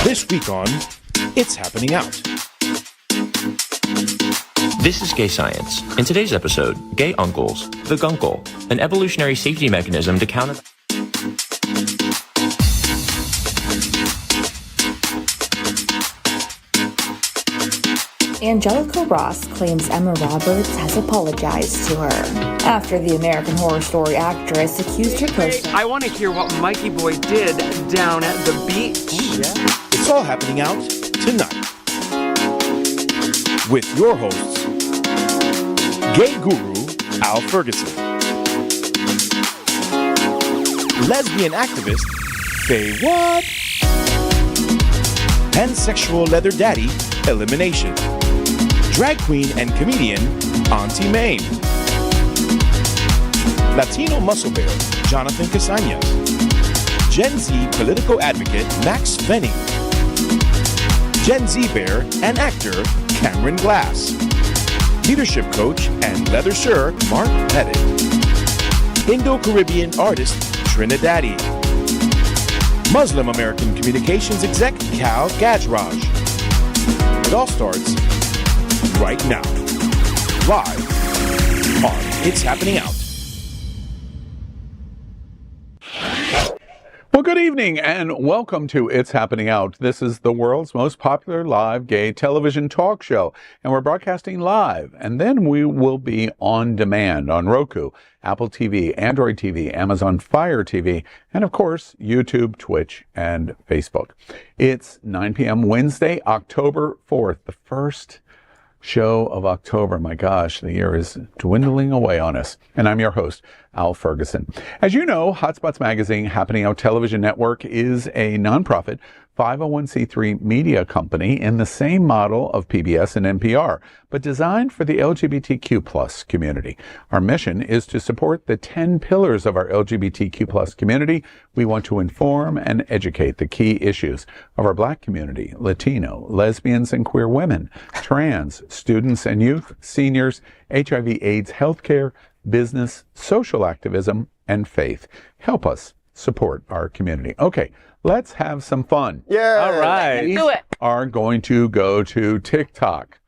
This week on It's Happening Out. This is Gay Science. In today's episode, gay uncles, the gunkle, an evolutionary safety mechanism to counter... Angelica Ross claims Emma Roberts has apologized to her after the American Horror Story actress accused her co-star. I want to hear what Mikey Boy did down at the beach. It's all happening out tonight with your hosts, gay guru Al Ferguson, lesbian activist FayWhat, pansexual leather daddy Elimination, drag queen and comedian Auntie Maine, Latino muscle bear Jonathan Casañas, Gen Z political advocate Max Venning, Gen Z bear and actor Cameron Glass, leadership coach and leather sir Mark Pettitt, Indo-Caribbean artist TriniDaddy, Muslim American communications exec Cal Gajraj. It all starts right now, live on It's Happening Out. Well, good evening and welcome to It's Happening Out. This is the world's most popular live gay television talk show, and we're broadcasting live, and then we will be on demand on Roku, Apple TV, Android TV, Amazon Fire TV, and of course, YouTube, Twitch, and Facebook. It's 9 p.m. Wednesday, October 4th, the first show of October. My gosh, the year is dwindling away on us. And I'm your host, Al Ferguson. As you know, Hotspots Magazine Happening Out Television Network is a nonprofit 501c3 media company in the same model of PBS and NPR, but designed for the LGBTQ plus community. Our mission is to support the 10 pillars of our LGBTQ plus community. We want to inform and educate the key issues of our Black community, Latino, lesbians and queer women, trans, students and youth, seniors, HIV/AIDS healthcare, business, social activism, and faith. Help us support our community. Okay, let's have some fun. Yeah. All right. Let's do it. Are going to go to TikTok.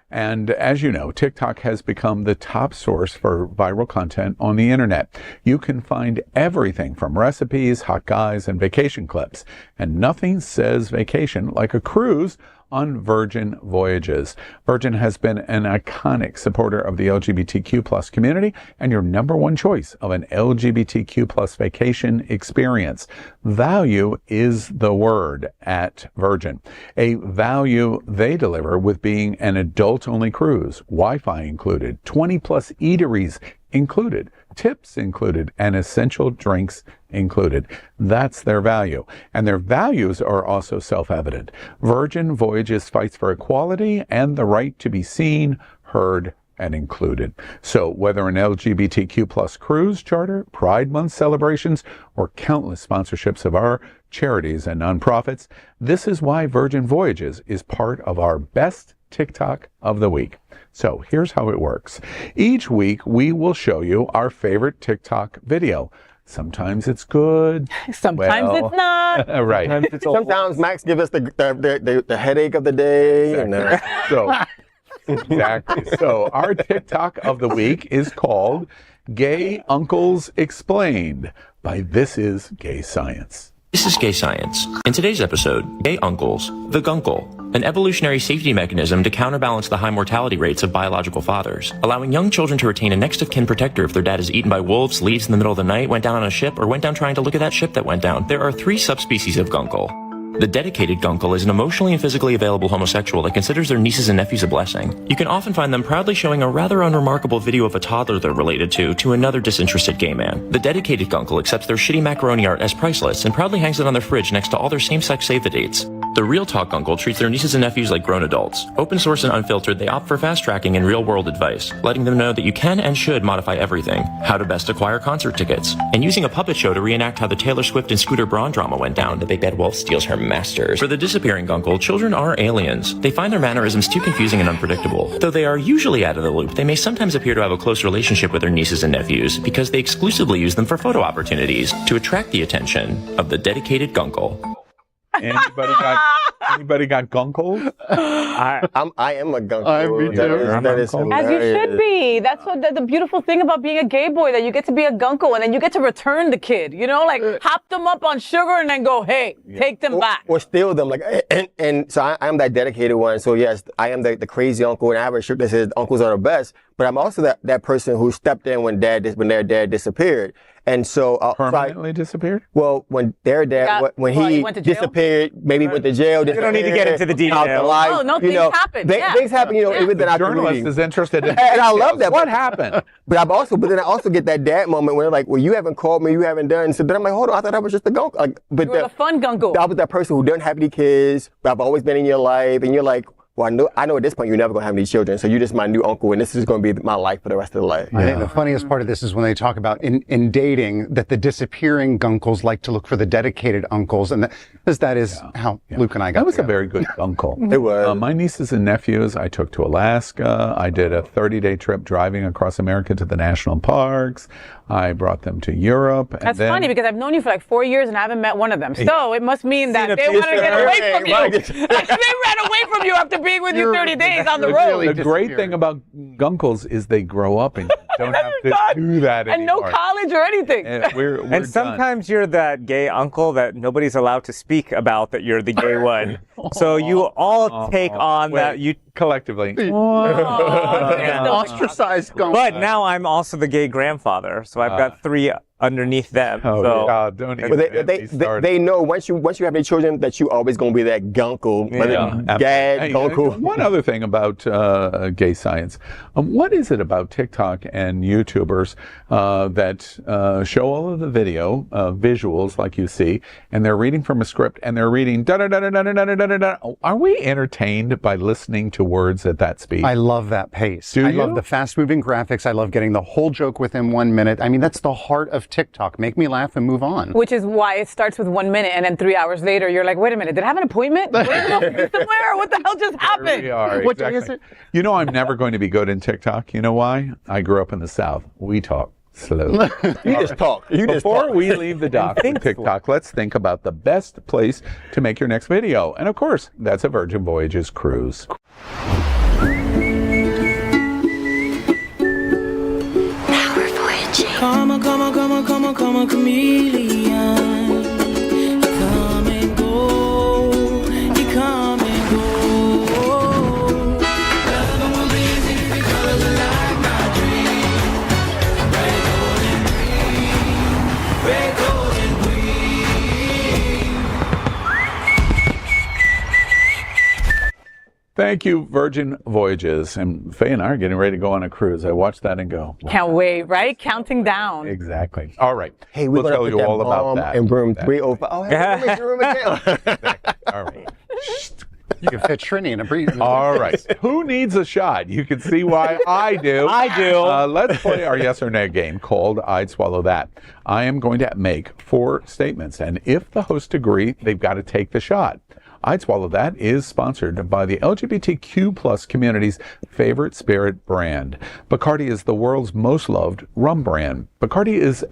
And as you know, TikTok has become the top source for viral content on the internet. You can find everything from recipes, hot guys, and vacation clips. And nothing says vacation like a cruise on Virgin Voyages. Virgin has been an iconic supporter of the LGBTQ plus community and your number one choice of an LGBTQ plus vacation experience. Value is the word at Virgin. A value they deliver with being an adult-only cruise, Wi-Fi included, 20 plus eateries included, tips included, and essential drinks included. That's their value. And their values are also self-evident. Virgin Voyages fights for equality and the right to be seen, heard, and included. So whether an LGBTQ plus cruise charter, Pride Month celebrations, or countless sponsorships of our charities and nonprofits, this is why Virgin Voyages is part of our best TikTok of the week. So here's how it works. Each week, we will show you our favorite TikTok video. Sometimes it's good. Sometimes it's not. Right. Sometimes Max give us the headache of the day. Exactly. So our TikTok of the week is called Gay Uncles Explained by This Is Gay Science. This is Gay Science. In today's episode, gay uncles, the gunkle, an evolutionary safety mechanism to counterbalance the high mortality rates of biological fathers, allowing young children to retain a next of kin protector if their dad is eaten by wolves, leaves in the middle of the night, went down on a ship, or went down trying to look at that ship that went down. There are 3 subspecies of gunkle. The dedicated gunkle is an emotionally and physically available homosexual that considers their nieces and nephews a blessing. You can often find them proudly showing a rather unremarkable video of a toddler they're related to another disinterested gay man. The dedicated gunkle accepts their shitty macaroni art as priceless and proudly hangs it on their fridge next to all their same-sex save-the-dates. The real talk gunkle treats their nieces and nephews like grown adults. Open source and unfiltered, they opt for fast tracking and real-world advice, letting them know that you can and should modify everything, how to best acquire concert tickets, and using a puppet show to reenact how the Taylor Swift and Scooter Braun drama went down. The big bad wolf steals her masters. For the disappearing gunkle, children are aliens. They find their mannerisms too confusing and unpredictable. Though they are usually out of the loop, they may sometimes appear to have a close relationship with their nieces and nephews because they exclusively use them for photo opportunities to attract the attention of the dedicated gunkle. Anybody got gunkles? I am a gunk. Me too. That is As you should be. That's what the beautiful thing about being a gay boy, that you get to be a gunkle and then you get to return the kid. You know, like hop them up on sugar and then go, hey, take them back. Or steal them. Like, and so I'm that dedicated one. So yes, I am the crazy uncle, and I have a shirt that says uncles are the best. But I'm also that person who stepped in when their dad disappeared. And so permanently disappeared? Well, when their dad, when he disappeared, maybe went to jail. You don't need to get into the details. Oh, no, things happen. Things happen, even the journalist is interested in and I love that. What happened? But then I also get that dad moment where they're like, well, you haven't called me, you haven't done. So then I'm like, hold on, I thought I was just a gunk. Like, but you were the fun gunkle. I was that person who doesn't have any kids, but I've always been in your life, and you're like, well, I know at this point you're never going to have any children, so you're just my new uncle, and this is going to be my life for the rest of the life. I think the funniest part of this is when they talk about in dating that the disappearing gunkles like to look for the dedicated uncles, and that is how Luke and I got That was together. a very good uncle. It was. My nieces and nephews, I took to Alaska. I did a 30-day trip driving across America to the national parks. I brought them to Europe. That's funny because I've known you for like 4 years and I haven't met one of them. So it must mean that they wanted to get away from you. They ran away from you after being with you 30 days on the road. The great thing about gunkles is they grow up and you don't have to do that anymore. And no college or anything. We're And sometimes you're that gay uncle that nobody's allowed to speak about, that you're the gay one. So you all take on that. You collectively. Ostracized gunkle. But now I'm also the gay grandfather, so I've got 3 underneath them. Oh, so. God, don't even they know once you have any children that you always going to be that gunkle, dad, gunkle. One other thing about gay science. What is it about TikTok and YouTubers that show all of the video, visuals like you see, and they're reading from a script and they're reading da-da-da-da-da-da-da-da-da. Are we entertained by listening to words at that speed? I love that pace. I love the fast-moving graphics. I love getting the whole joke within 1 minute. I mean, that's the heart of TikTok. Make me laugh and move on. Which is why it starts with 1 minute and then 3 hours later you're like, wait a minute, did I have an appointment? Did I go somewhere? What the hell just happened? We are, What exactly. day is it? You know, I'm never going to be good in TikTok. You know why? I grew up in the South. We talk slowly. You just talk. Before we leave the dock with TikTok, let's think about the best place to make your next video. And of course, that's a Virgin Voyages cruise. Come on, come on, come on, come on, come on, chameleon. You come and go, you come and go. Love will be easy because I like my dream. Red, gold, and green. Thank you, Virgin Voyages. And Faye and I are getting ready to go on a cruise. I watched that and go, wow. Can't wait, right? Counting down. Exactly. All right. Hey, we're we'll tell you all about that. In room 305. Oh, hey, let me room again. All right. You can fit Trini in a brief. All right. Who needs a shot? You can see why I do. I do. Let's play our yes or no game called I'd Swallow That. I am going to make 4 statements, and if the hosts agree, they've got to take the shot. I'd Swallow That is sponsored by the LGBTQ plus community's favorite spirit brand. Bacardi is the world's most loved rum brand. Bacardi is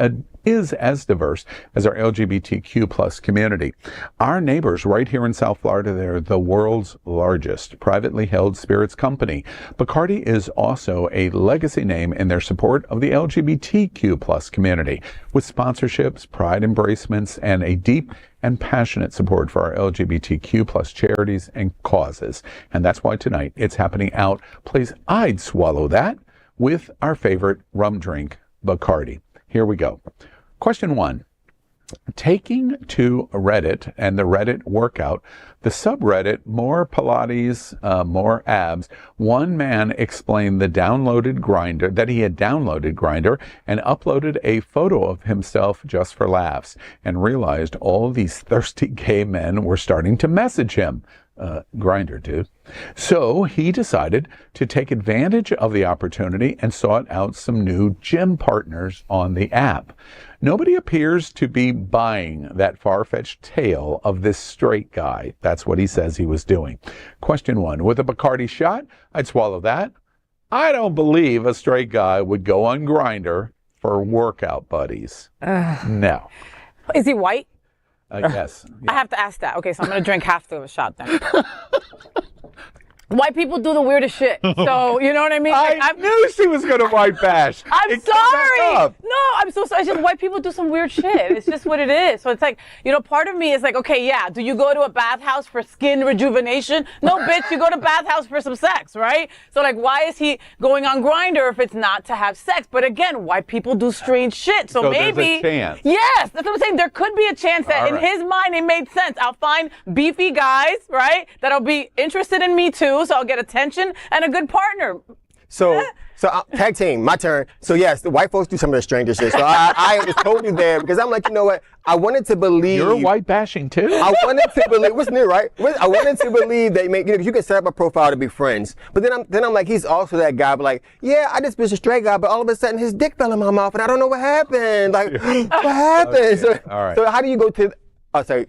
as diverse as our LGBTQ plus community. Our neighbors right here in South Florida, they're the world's largest privately held spirits company. Bacardi is also a legacy name in their support of the LGBTQ plus community, with sponsorships, pride embracements, and a deep and passionate support for our LGBTQ plus charities and causes. And that's why tonight it's happening out. Please, I'd Swallow That with our favorite rum drink, Bacardi. Here we go. Question 1. Taking to Reddit and the Reddit workout, the subreddit More Pilates, More Abs, one man explained that he had downloaded Grindr and uploaded a photo of himself just for laughs, and realized all these thirsty gay men were starting to message him. Grindr, dude. So he decided to take advantage of the opportunity and sought out some new gym partners on the app. Nobody appears to be buying that far-fetched tale of this straight guy. That's what he says he was doing. Question 1. With a Bacardi shot, I'd swallow that. I don't believe a straight guy would go on Grindr for workout buddies. No. Is he white? Yes. I have to ask that. Okay, so I'm gonna drink half of a shot then. White people do the weirdest shit. So, you know what I mean? Like, I knew she was going to white bash. I'm It came back sorry. up. No, I'm so sorry. It's just white people do some weird shit. It's just what it is. So it's like, part of me is like, okay, yeah, do you go to a bathhouse for skin rejuvenation? No, bitch, you go to bathhouse for some sex, right? So like, why is he going on Grindr if it's not to have sex? But again, white people do strange shit. So maybe. There's a chance. Yes, that's what I'm saying. There could be a chance that All in right. his mind it made sense. I'll find beefy guys, right? That'll be interested in me too. So I'll get attention and a good partner. So tag team, my turn. So yes, the white folks do some of the strangest shit. So I was totally there because I'm like, you know what? I wanted to believe. You're white bashing too? I wanted to believe. What's new, right? I wanted to believe that you can set up a profile to be friends. But then I'm like, he's also that guy. But like, yeah, I just was a straight guy. But all of a sudden, his dick fell in my mouth, and I don't know what happened. Like, what happened? Okay. So, All right. so how do you go to? Oh, sorry,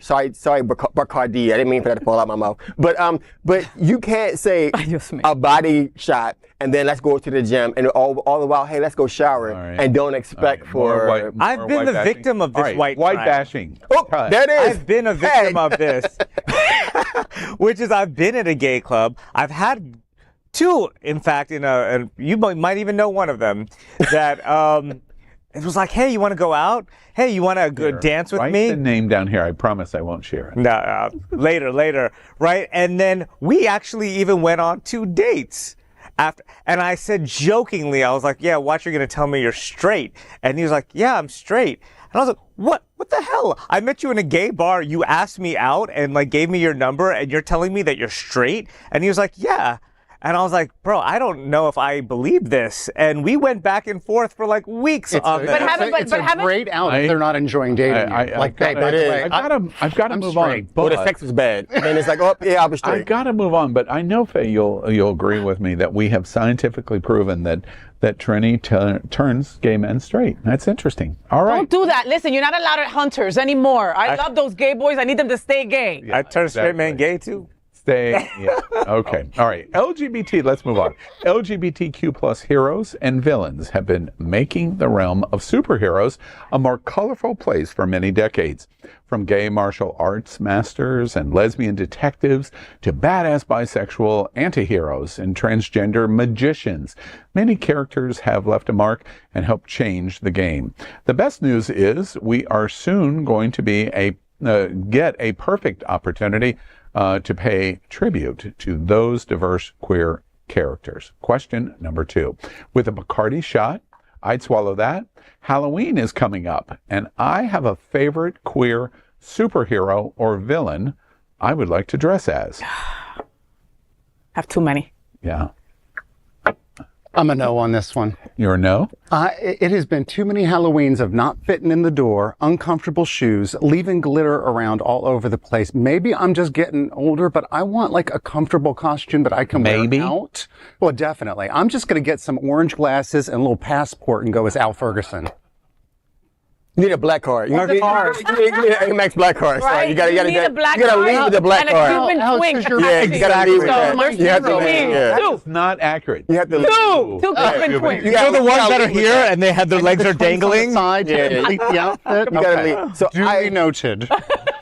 Bacardi. I didn't mean for that to fall out my mouth. But you can't say a body shot and then let's go to the gym and all the while, hey, let's go shower and don't expect for. I've been the victim of this white crime. bashing. Oh, there it is. I've been a victim of this, which is I've been at a gay club. I've had two, in fact, and you might even know one of them that. It was like, hey, you want to go out? Hey, you want to go dance with Write me? the name down here. I promise I won't share it. No, later, right? And then we actually even went on 2 dates after. And I said jokingly, I was like, yeah, watch, you're going to tell me you're straight. And he was like, yeah, I'm straight. And I was like, what? What the hell? I met you in a gay bar. You asked me out and like gave me your number and you're telling me that you're straight? And he was like, yeah. And I was like, bro, I don't know if I believe this. And we went back and forth for like weeks on this. It's a great out if they're not enjoying dating. I've got to move on. Well, the sex was bad. And it's like, oh, yeah, I was straight. I've got to move on. But I know, Faye, you'll agree with me that we have scientifically proven that Trini turns gay men straight. That's interesting. All right. Don't do that. Listen, you're not allowed at Hunters anymore. I love those gay boys. I need them to stay gay. I turn straight man gay too. Yeah. Okay. All right. LGBT, let's move on. LGBTQ plus heroes and villains have been making the realm of superheroes a more colorful place for many decades. From gay martial arts masters and lesbian detectives to badass bisexual anti-heroes and transgender magicians, many characters have left a mark and helped change the game. The best news is we are soon going to be get a perfect opportunity to pay tribute to those diverse queer characters. Question number 2. With a Bacardi shot, I'd swallow that. Halloween is coming up, and I have a favorite queer superhero or villain I would like to dress as. Have too many. Yeah. I'm a no on this one. You're a no? It has been too many Halloweens of not fitting in the door, uncomfortable shoes, leaving glitter around all over the place. Maybe I'm just getting older, but I want like a comfortable costume that I can wear out. Well, definitely. I'm just going to get some orange glasses and a little passport and go as Al Ferguson. You need a black card. You need an Amex black card. Right? So you gotta need a black you gotta card leave with the black and card. a Cuban twink. Yeah, you gotta leave with that. You have to leave. That's not accurate. You have to Two Cuban twinks. You're the ones that are here and they have their legs are dangling. Side to complete the outfit. You gotta leave. So Duly noted.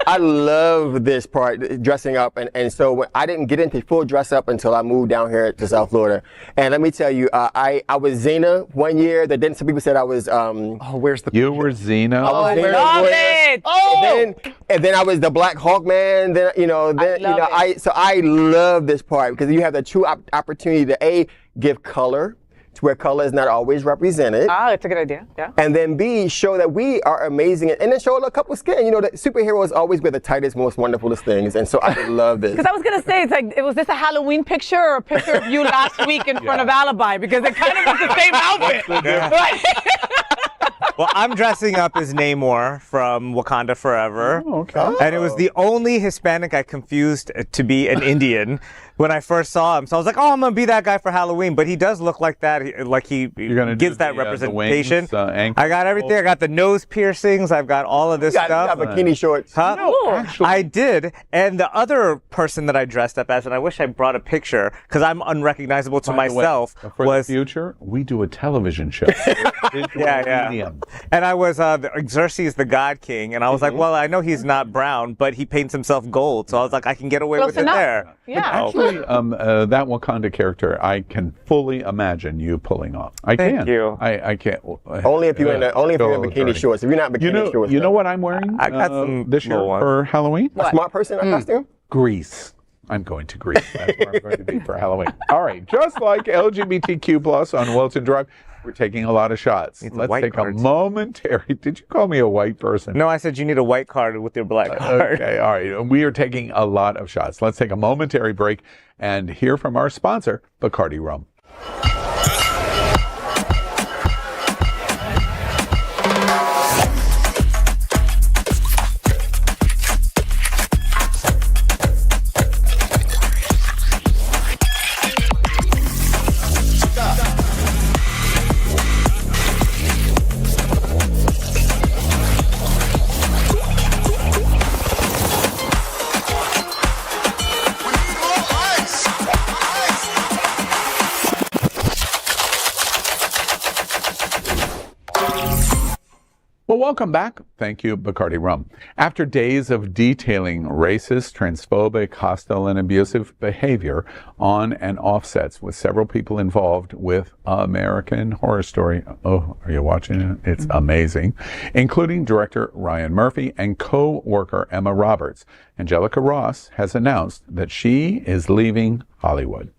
I love this part, dressing up, and so when I didn't get into full dress up until I moved down here to South Florida. And let me tell you, I was Xena one year. Then some people said I was. Where's the? You were Xena. I was Xena. Love it. Oh. And then I was the Black Hawk Man. Then I love this part because you have the true opportunity to give color to where color is not always represented. Ah, that's a good idea. Yeah. And then B, show that we are amazing, and then show a couple skin. You know, that superheroes always wear the tightest, most wonderfulest things, and so I love this. Because I was gonna say, it's like, was this a Halloween picture or a picture of you last week in front of Alibi? Because it kind of was the same outfit. Right? Well, I'm dressing up as Namor from Wakanda Forever. Oh, okay. And it was the only Hispanic I confused to be an Indian when I first saw him. So I was like, oh, I'm going to be that guy for Halloween. But he does look like that. He gives that representation. The wings, I got everything. I got the nose piercings. I've got all of this stuff. You got bikini shorts. Huh? No, actually, I did. And the other person that I dressed up as, and I wish I brought a picture because I'm unrecognizable to myself, was the future, we do a television show. Medium. And I was Xerxes the God King. And I was like, well, I know he's not brown, but he paints himself gold. So I was like, I can get away with it there. Yeah. Actually, that Wakanda character, I can fully imagine you pulling off. Thank you. I can't. Only if you're in bikini shorts. If you're not bikini shorts. You know what I'm wearing I got some this year for Halloween? A smart person in a costume? Greece. I'm going to Greece. That's where I'm going to be for Halloween. All right. Just like LGBTQ plus on Wilton Drive, we're taking a lot of shots. Let's take a momentary. Did you call me a white person? No, I said you need a white card with your black card. Okay. All right. We are taking a lot of shots. Let's take a momentary break and hear from our sponsor, Bacardi Rum. Well, welcome back. Thank you, Bacardi Rum. After days of detailing racist, transphobic, hostile, and abusive behavior on and off sets with several people involved with American Horror Story. Oh, are you watching it? It's amazing. Including director Ryan Murphy and co-worker Emma Roberts. Angelica Ross has announced that she is leaving Hollywood.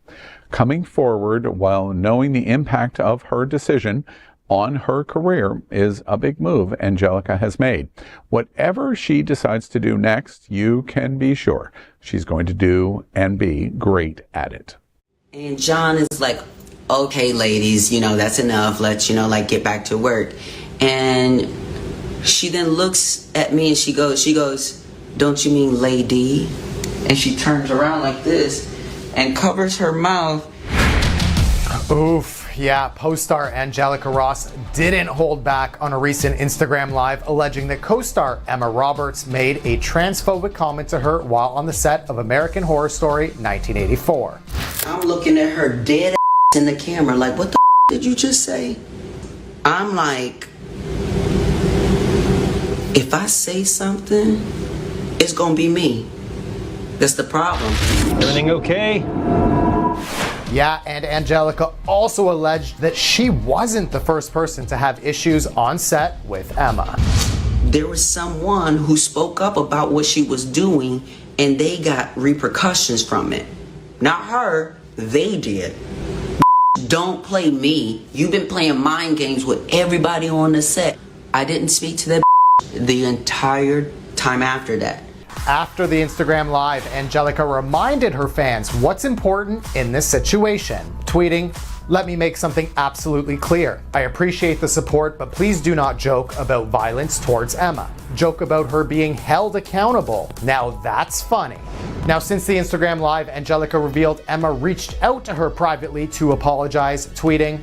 Coming forward while knowing the impact of her decision on her career is a big move Angelica has made. Whatever she decides to do next, you can be sure she's going to do and be great at it. And John is like, okay, ladies, that's enough. Let's, get back to work. And she then looks at me and she goes, don't you mean lady? And she turns around like this and covers her mouth. Oof. Yeah, post-star Angelica Ross didn't hold back on a recent Instagram Live alleging that co-star Emma Roberts made a transphobic comment to her while on the set of American Horror Story 1984. I'm looking at her dead ass in the camera like, what the did you just say? I'm like, if I say something, it's gonna be me. That's the problem. Everything okay? Yeah, and Angelica also alleged that she wasn't the first person to have issues on set with Emma. There was someone who spoke up about what she was doing and they got repercussions from it. Not her, they did. Don't play me. You've been playing mind games with everybody on the set. I didn't speak to that the entire time after that. After the Instagram Live, Angelica reminded her fans what's important in this situation, tweeting, "Let me make something absolutely clear. I appreciate the support, but please do not joke about violence towards Emma. Joke about her being held accountable. Now that's funny." Now, since the Instagram Live, Angelica revealed Emma reached out to her privately to apologize, tweeting,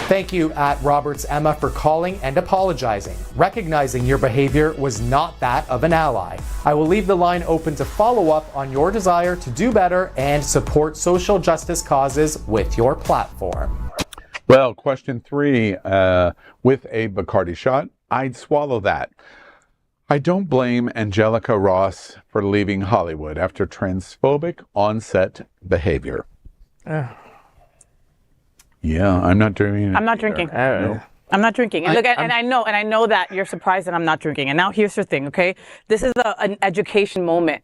"Thank you at Roberts Emma for calling and apologizing, recognizing your behavior was not that of an ally. I will leave the line open to follow up on your desire to do better and support social justice causes with your platform." Well, question 3, with a Bacardi shot, I'd swallow that. I don't blame Angelica Ross for leaving Hollywood after transphobic on-set behavior. Yeah, I'm not drinking. I'm not drinking. No. I'm not drinking. And look, and I know that you're surprised that I'm not drinking. And now here's the thing, okay? This is an education moment,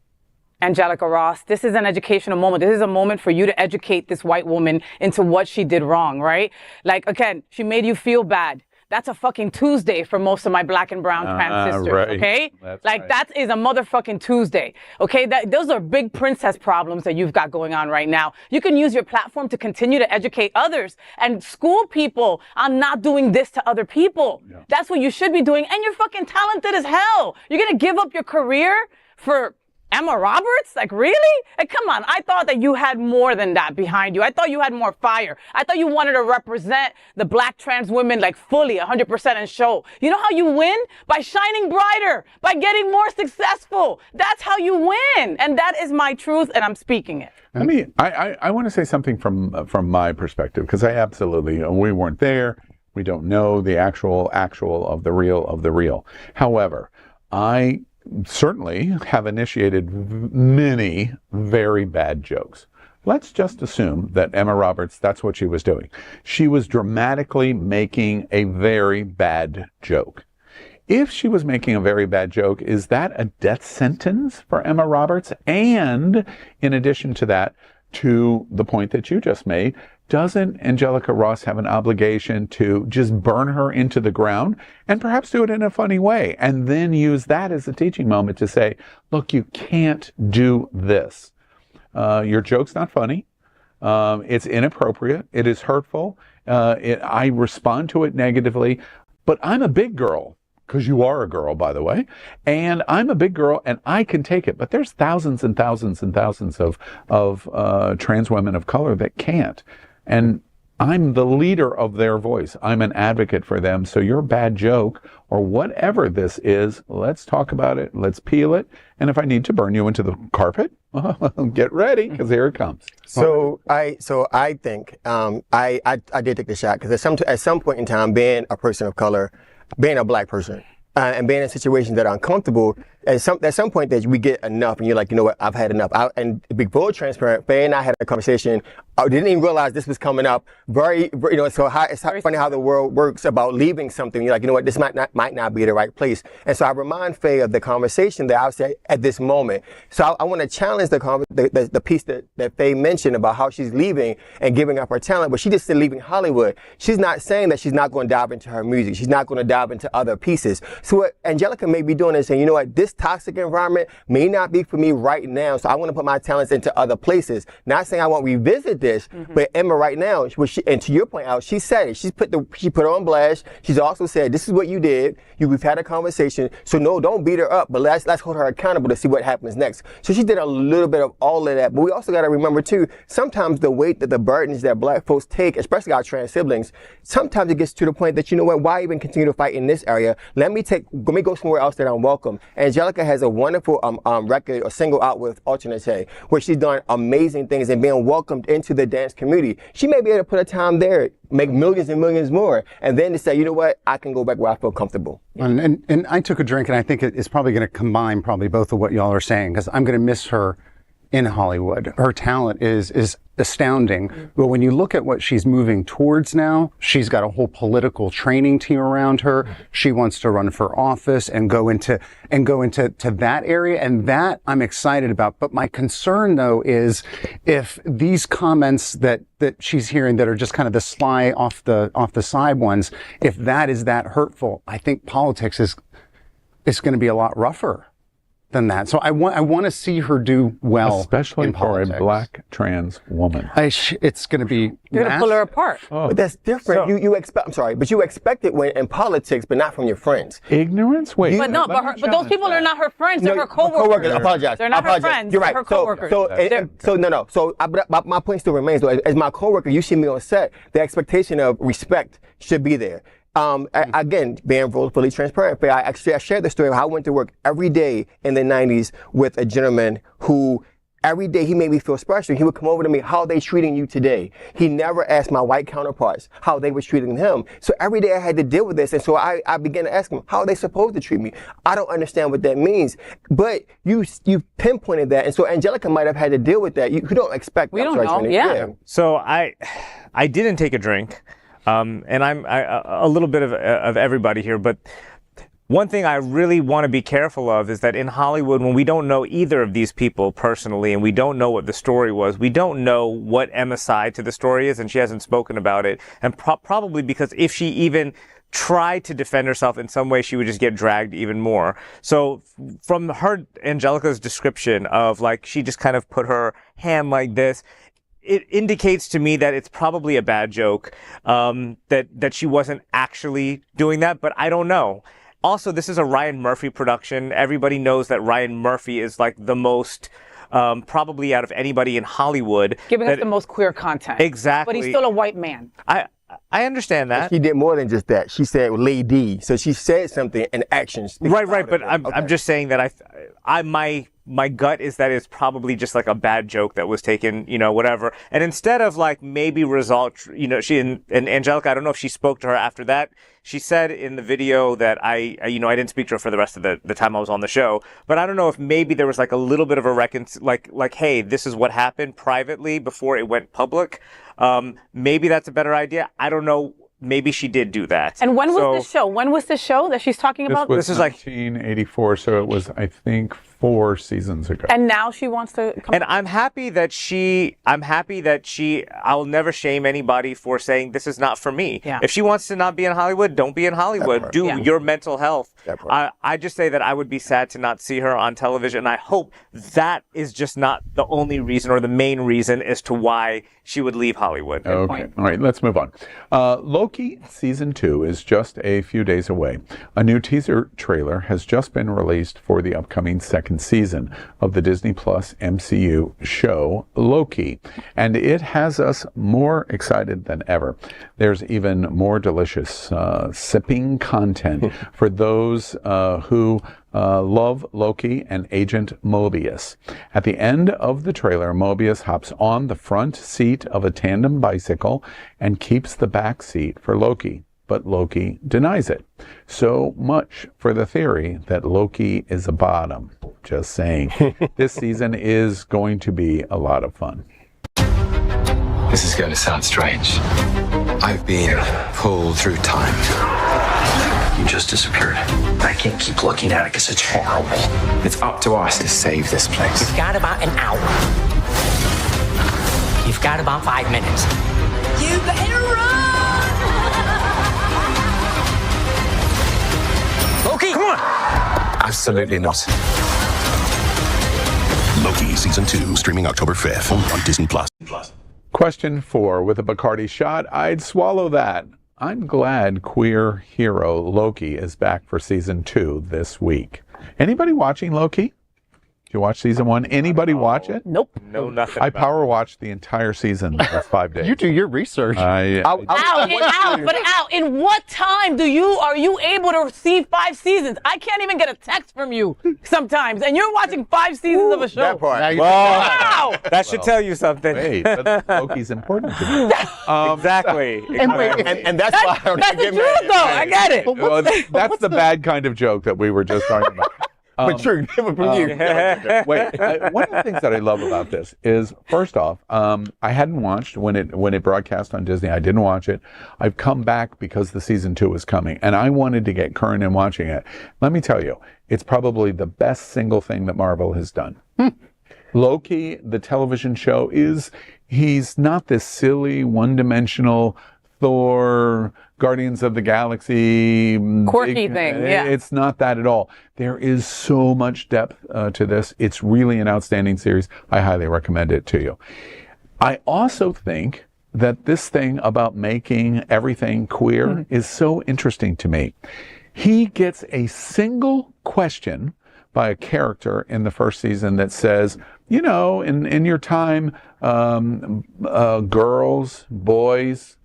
Angelica Ross. This is an educational moment. This is a moment for you to educate this white woman into what she did wrong, right? Like, again, she made you feel bad. That's a fucking Tuesday for most of my black and brown trans sisters, right. okay? That's like, right. that is a motherfucking Tuesday, okay? Those are big princess problems that you've got going on right now. You can use your platform to continue to educate others and school people on not doing this to other people. Yeah. That's what you should be doing, and you're fucking talented as hell. You're gonna give up your career for Emma Roberts? Like, really? Like, come on. I thought that you had more than that behind you. I thought you had more fire. I thought you wanted to represent the black trans women like fully, 100% and show. You know how you win? By shining brighter, by getting more successful. That's how you win. And that is my truth, and I'm speaking it. I want to say something from my perspective, because I absolutely, we weren't there. We don't know the actual of the real. However, I certainly have initiated many very bad jokes. Let's just assume that Emma Roberts, that's what she was doing. She was dramatically making a very bad joke. If she was making a very bad joke, is that a death sentence for Emma Roberts? And in addition to that, to the point that you just made, doesn't Angelica Ross have an obligation to just burn her into the ground and perhaps do it in a funny way and then use that as a teaching moment to say, look, you can't do this. Your joke's not funny. It's inappropriate. It is hurtful. I respond to it negatively, but I'm a big girl. Because you are a girl, by the way, and I'm a big girl, and I can take it. But there's thousands and thousands and thousands of trans women of color that can't. And I'm the leader of their voice. I'm an advocate for them. So your bad joke or whatever this is, let's talk about it. Let's peel it. And if I need to burn you into the carpet, get ready, because here it comes. So I think I did take the shot, because at some point in time, being a person of color, being a black person, and being in situations that are uncomfortable, at some point that we get enough, and you're like, you know what, I've had enough. And to be full transparent, Faye and I had a conversation. I didn't even realize this was coming up. It's funny how the world works about leaving something. You're like, you know what, this might not be the right place. And so I remind Faye of the conversation that I said at this moment. So I want to challenge the piece that Faye mentioned about how she's leaving and giving up her talent, but she just said leaving Hollywood. She's not saying that she's not going to dive into her music. She's not going to dive into other pieces. So what Angelica may be doing is saying, you know what, this toxic environment may not be for me right now, so I want to put my talents into other places. Not saying I won't revisit this, but Emma right now, and to your point out, she said it. She put her on blast. She's also said, this is what you did. We've had a conversation, so no, don't beat her up, but let's hold her accountable to see what happens next. So she did a little bit of all of that, but we also got to remember too, sometimes the weight that the burdens that black folks take, especially our trans siblings, sometimes it gets to the point that, you know what, why even continue to fight in this area? Let me go somewhere else that I'm welcome. Angelica has a wonderful record or single out with Alternate, where she's done amazing things and being welcomed into the dance community. She may be able to put a time there, make millions and millions more, and then to say, you know what, I can go back where I feel comfortable. And I took a drink, and I think it's probably going to combine both of what y'all are saying, because I'm going to miss her in Hollywood. Her talent is astounding. But when you look at what she's moving towards now, she's got a whole political training team around her. She wants to run for office and go into that area, and that I'm excited about. But my concern though is if these comments that she's hearing that are just kind of the sly off the side ones, if that is that hurtful, I think politics is going to be a lot rougher than that. So I want to see her do well, especially for a black trans woman. It's going to be. You're going to pull her apart. Oh. But that's different. So, you expect. I'm sorry, but you expect it when in politics, but not from your friends. Ignorance. Wait. But those people are not her friends. They're her coworkers. I apologize. They're not her friends. You're right. They're her coworkers. So my point still remains though. As my coworker, you see me on set. The expectation of respect should be there. Again, being fully transparent, I shared the story of how I went to work every day in the 90s with a gentleman who every day he made me feel special. He would come over to me, how are they treating you today? He never asked my white counterparts how they were treating him. So every day I had to deal with this. And so I began to ask him, how are they supposed to treat me? I don't understand what that means. But you pinpointed that. And so Angelica might have had to deal with that. You don't expect. We don't know. Yeah. So I didn't take a drink. And I'm a little bit of everybody here, but one thing I really want to be careful of is that in Hollywood, when we don't know either of these people personally, and we don't know what the story was, we don't know what Emma's side to the story is, and she hasn't spoken about it. And probably because if she even tried to defend herself in some way, she would just get dragged even more. So from her, Angelica's description of like, she just kind of put her hand like this, it indicates to me that it's probably a bad joke, that she wasn't actually doing that, but I don't know. Also, this is a Ryan Murphy production. Everybody knows that Ryan Murphy is like the most, probably out of anybody in Hollywood. Giving us the most queer content. Exactly. But he's still a white man. I understand that. She did more than just that. She said lady. So she said something in action. Right. But I'm just saying that my gut is that it's probably just like a bad joke that was taken, whatever. And instead of like maybe result, she and Angelica, I don't know if she spoke to her after that. She said in the video that I didn't speak to her for the rest of the time I was on the show, but I don't know if maybe there was like a little bit of a like, hey, this is what happened privately before it went public. Maybe that's a better idea. I don't know. Maybe she did do that. And when was the show? When was the show that she's talking about? This is like 1984, so it was, I think, 4 seasons ago. And now she wants to come. And I'm happy that I'll never shame anybody for saying this is not for me. Yeah. If she wants to not be in Hollywood, don't be in Hollywood. Do your mental health. I just say that I would be sad to not see her on television. And I hope that is just not the only reason or the main reason as to why she would leave Hollywood. Okay. All right, let's move on. Loki Season 2 is just a few days away. A new teaser trailer has just been released for the upcoming second season of the Disney Plus MCU show Loki, and it has us more excited than ever. There's even more delicious sipping content for those who love Loki and Agent Mobius. At the end of the trailer, Mobius hops on the front seat of a tandem bicycle and keeps the back seat for Loki. But Loki denies it. So much for the theory that Loki is a bottom. Just saying. This season is going to be a lot of fun. This is going to sound strange. I've been pulled through time. You just disappeared. I can't keep looking at it because it's horrible. It's up to us to save this place. You've got about an hour. You've got about 5 minutes. You better run! Loki! Come on! Absolutely not. Loki Season 2, streaming October 5th on Disney Plus. Question 4. With a Bacardi shot, I'd swallow that. I'm glad queer hero Loki is back for Season 2 this week. Anybody watching Loki? Did you watch Season 1? Anybody watch it? Nope. No, nothing. I power watched the entire season in 5 days. You do your research. Al, in what time are you able to receive 5 seasons? I can't even get a text from you sometimes, and you're watching 5 seasons of a show. That part. Wow. That should tell you something. Wait, but Loki's important to me. Exactly. And that's why I don't That's the get truth, mad. though. I get it. Well, that's the bad kind of joke that we were just talking about. But true, different from you. Wait, one of the things that I love about this is, first off, I hadn't watched when it broadcast on Disney. I didn't watch it. I've come back because the Season 2 is coming, and I wanted to get current in watching it. Let me tell you, it's probably the best single thing that Marvel has done. Loki, the television show, he's not this silly, one-dimensional Thor, Guardians of the Galaxy, quirky thing. Yeah, it's not that at all. There is so much depth to this. It's really an outstanding series. I highly recommend it to you. I also think that this thing about making everything queer is so interesting to me. He gets a single question by a character in the first season that says, in your time, girls, boys, ?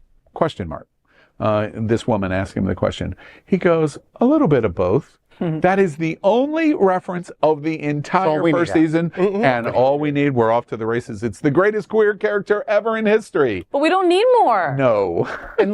This woman asked him the question. He goes, a little bit of both. That is the only reference of the entire first season, and all we need, we're off to the races. It's the greatest queer character ever in history. But we don't need more. No. But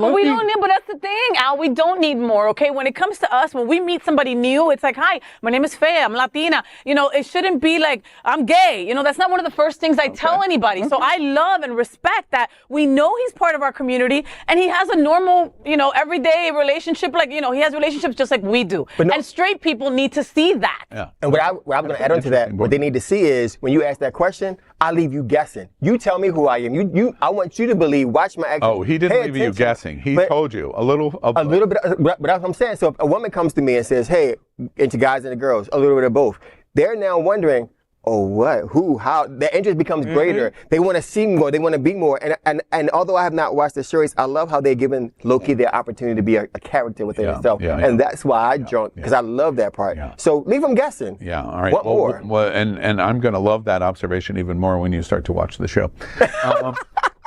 that's the thing, Al. We don't need more, okay? When it comes to us, when we meet somebody new, it's like, hi, my name is Faye, I'm Latina. It shouldn't be like, I'm gay. That's not one of the first things I tell anybody. So I love and respect that we know he's part of our community, and he has a normal, everyday relationship. Like, he has relationships just like we do. And straight people need to see that. Yeah. And what I'm going to add on to that, what they need to see is when you ask that question, I leave you guessing. You tell me who I am. I want you to believe. Watch my actions. Oh, he didn't leave you guessing. He told you a little bit. But that's what I'm saying. So if a woman comes to me and says, "Hey," and to guys and the girls, a little bit of both, they're now wondering, or what? Who? How? The interest becomes greater. They want to see more. They want to be more. And although I have not watched the series, I love how they're giving Loki the opportunity to be a character within himself. And that's why I jumped, because I love that part. So leave them guessing. Yeah, all right. What more? Well, and I'm going to love that observation even more when you start to watch the show.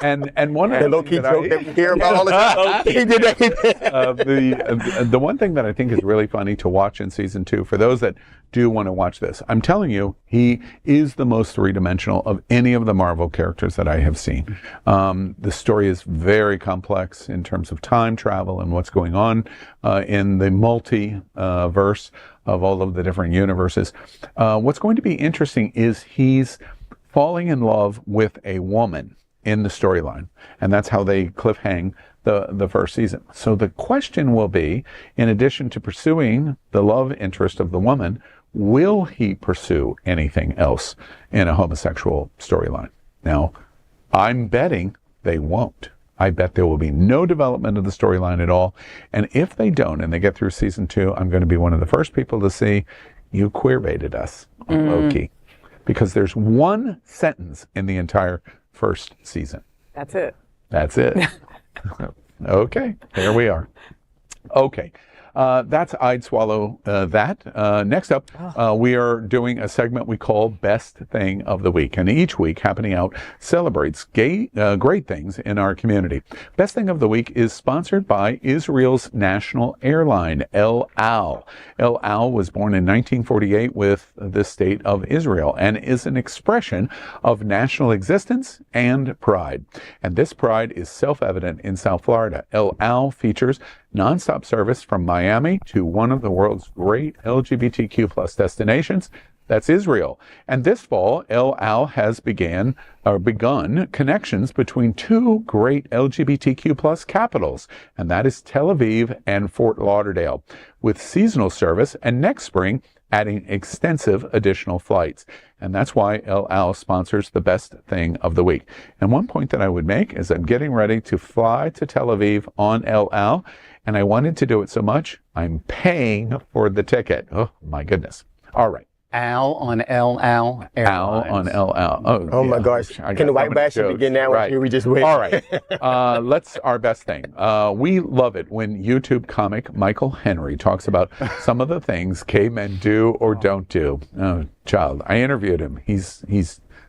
And one of the low-key joke that we hear about all the time. He did that. The one thing that I think is really funny to watch in season 2, for those that do want to watch this, I'm telling you, he is the most three-dimensional of any of the Marvel characters that I have seen. The story is very complex in terms of time travel and what's going on in the multiverse of all of the different universes. What's going to be interesting is he's falling in love with a woman in the storyline, and that's how they cliffhang the first season. So the question will be, in addition to pursuing the love interest of the woman, will he pursue anything else in a homosexual storyline? Now, I'm betting they won't. I bet there will be no development of the storyline at all. And if they don't, and they get through season 2, I'm going to be one of the first people to see, you queer-baited us on Loki. Because there's one sentence in the entire first season. That's it. That's it. Okay, here we are. Okay. That's I'd Swallow That. Next up, we are doing a segment we call Best Thing of the Week. And each week, Happening Out celebrates great things in our community. Best Thing of the Week is sponsored by Israel's national airline, El Al. El Al was born in 1948 with the state of Israel and is an expression of national existence and pride. And this pride is self-evident in South Florida. El Al features nonstop service from Miami to one of the world's great LGBTQ plus destinations. That's Israel. And this fall, El Al has begun connections between two great LGBTQ plus capitals, and that is Tel Aviv and Fort Lauderdale, with seasonal service, and next spring, adding extensive additional flights. And that's why El Al sponsors the Best Thing of the Week. And one point that I would make is I'm getting ready to fly to Tel Aviv on El Al, and I wanted to do it so much, I'm paying for the ticket. Oh, my goodness. All right. Al on El Al Airlines. Al on El Al. Oh my gosh. Can the white bashing begin now? Right. Or we just wait? All right. Let's our best thing. We love it when YouTube comic Michael Henry talks about some of the things gay men do or don't do. Oh, child, I interviewed him.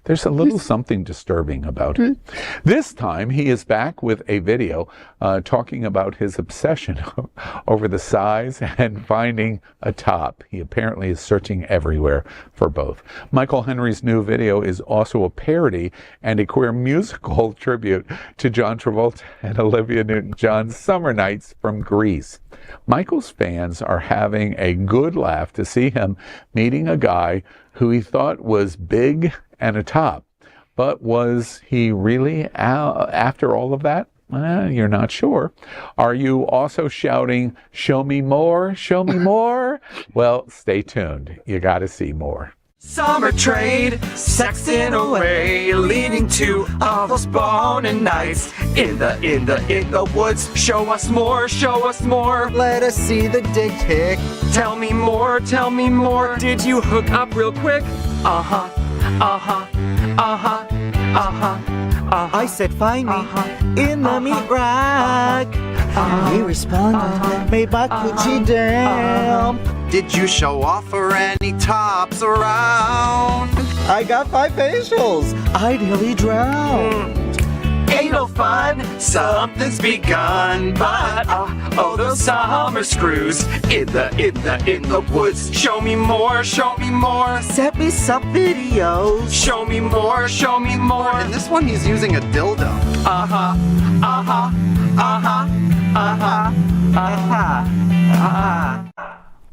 There's a little something disturbing about it. This time, he is back with a video talking about his obsession over the size and finding a top. He apparently is searching everywhere for both. Michael Henry's new video is also a parody and a queer musical tribute to John Travolta and Olivia Newton-John's Summer Nights from Greece. Michael's fans are having a good laugh to see him meeting a guy who he thought was big and a top. But was he really after all of that? You're not sure. Are you also shouting, "Show me more, show me more"? Well, stay tuned. You got to see more. Summer trade, sexing away, leading to all those boning nights in the woods. Show us more, show us more. Let us see the dick pic. Tell me more, tell me more. Did you hook up real quick? Uh-huh, uh-huh, uh-huh, uh-huh, uh-huh. I said find me in the meat rack. He responded, made my coochie damn. Did you show off for any tops around? I got 5 facials. I nearly drowned. Ain't no fun, something's begun. But oh, those summer screws in the woods. Show me more, show me more. Send me some videos. Show me more, show me more. In this one, he's using a dildo. Uh-huh, uh-huh, uh-huh, uh-huh, uh-huh, uh-huh.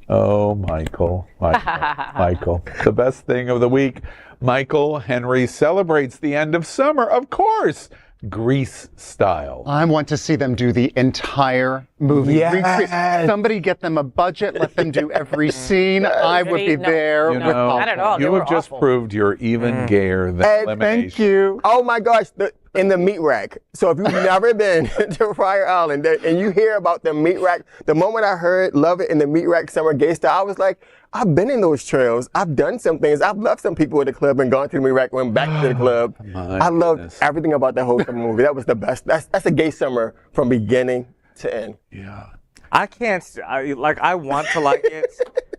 Oh, Michael. The best thing of the week. Michael Henry celebrates the end of summer, of course, Grease style. I want to see them do the entire movie. Yes. Somebody get them a budget, let them do every scene. I would be there. Not at all. You have just proved you're even gayer than Elimination. Thank you. Oh my gosh. in the meat rack. So if you've never been to Fire Island and you hear about the meat rack, the moment I heard Love It in the Meat Rack Summer Gay Style, I was like, I've been in those trails. I've done some things. I've loved some people at the club and gone to the meat rack, went back to the club. I loved everything about that whole summer movie. That was the best. That's a gay summer from beginning to end. Yeah. I can't, I want to like it,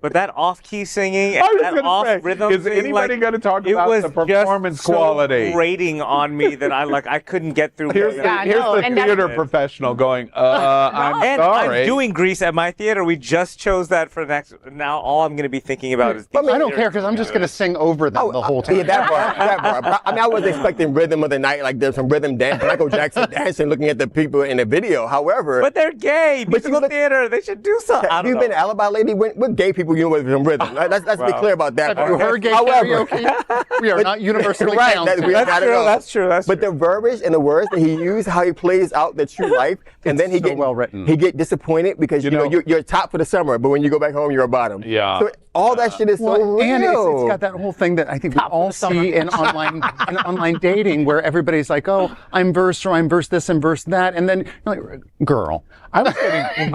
but that off-key singing and that off-rhythm is singing, anybody going to talk about the performance quality? It was so grating on me that I couldn't get through. Here's the theater professional going, I'm sorry. I'm doing Grease at my theater. We just chose that for next. Now all I'm going to be thinking about is. I don't care because I'm just going to sing over them the whole time. Yeah, that part. But, I was expecting rhythm of the night, like there's some rhythm dance, Michael Jackson dancing, looking at the people in the video. However, but they're gay. Musical theater. They should do something. Have you been to Alibi Lady? What gay people you know with some rhythm? Let's be clear about that. Have you heard gay karaoke? We are not universally counted. That's true. But the verbiage and the words that he used, how he plays out the true life, and then he get disappointed because you're top for the summer, but when you go back home, you're a bottom. Yeah. So all that shit is so real. And it's got that whole thing that I think we all see in online dating, where everybody's like, "Oh, I'm verse or I'm verse this and verse that," and then you're like, "Girl." I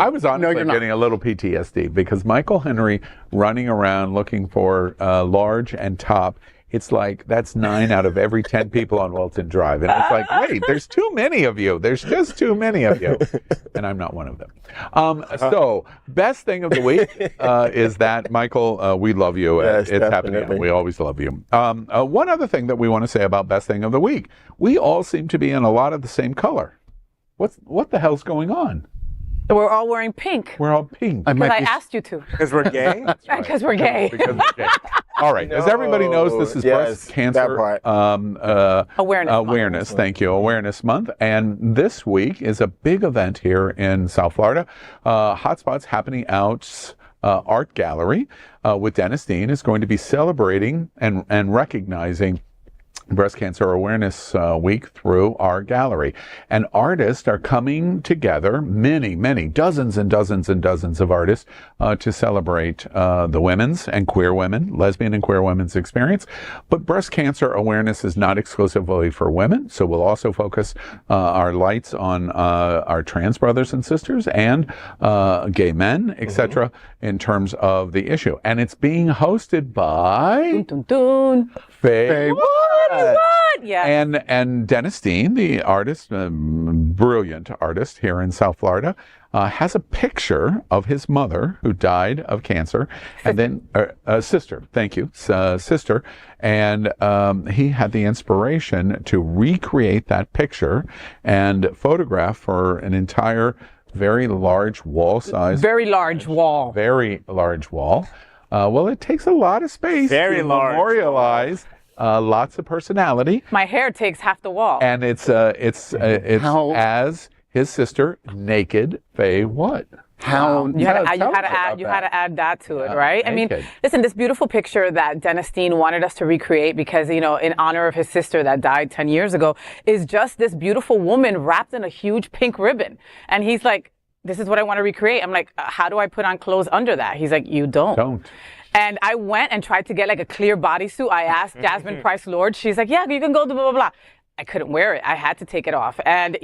was honestly getting a little PTSD because Michael Henry running around looking for large and top. It's like that's 9 out of every 10 people on Wilton Drive. And it's like, wait, there's too many of you. There's just too many of you. And I'm not one of them. So, best thing of the week is that, Michael, we love you. Yes, it's happening. We always love you. One other thing that we want to say about best thing of the week. We all seem to be in a lot of the same color. What the hell's going on? We're all wearing pink. We're all pink. Because I asked you to. Because we're gay? Because we're gay. Because we're gay. All right. As everybody knows, this is Breast Cancer Awareness. Thank you. Awareness Month. And this week is a big event here in South Florida. Hotspots Happening Out's Art Gallery with Dennis Dean is going to be celebrating and recognizing Breast Cancer Awareness Week through our gallery. And artists are coming together, many, dozens and dozens and dozens of artists to celebrate the women's and queer women, lesbian and queer women's experience. But breast cancer awareness is not exclusively for women, so we'll also focus our lights on our trans brothers and sisters and gay men, etc., in terms of the issue. And it's being hosted by FayWhat. Yes. And Dennis Dean, the artist, brilliant artist here in South Florida, has a picture of his mother who died of cancer, and then sister. Thank you, sister. And he had the inspiration to recreate that picture and photograph for an entire very large wall size. Very large wall. Very large wall. Well, it takes a lot of space to memorialize. Lots of personality. My hair takes half the wall. And it's as his sister, naked FayWhat. You had to add that to it, right? I mean, listen, this beautiful picture that Dennis Dean wanted us to recreate because, in honor of his sister that died 10 years ago, is just this beautiful woman wrapped in a huge pink ribbon. And he's like, this is what I want to recreate. I'm like, how do I put on clothes under that? He's like, you don't. And I went and tried to get like a clear bodysuit. I asked Jasmine Price Lord. She's like, yeah, you can go, blah, blah, blah. I couldn't wear it. I had to take it off. And,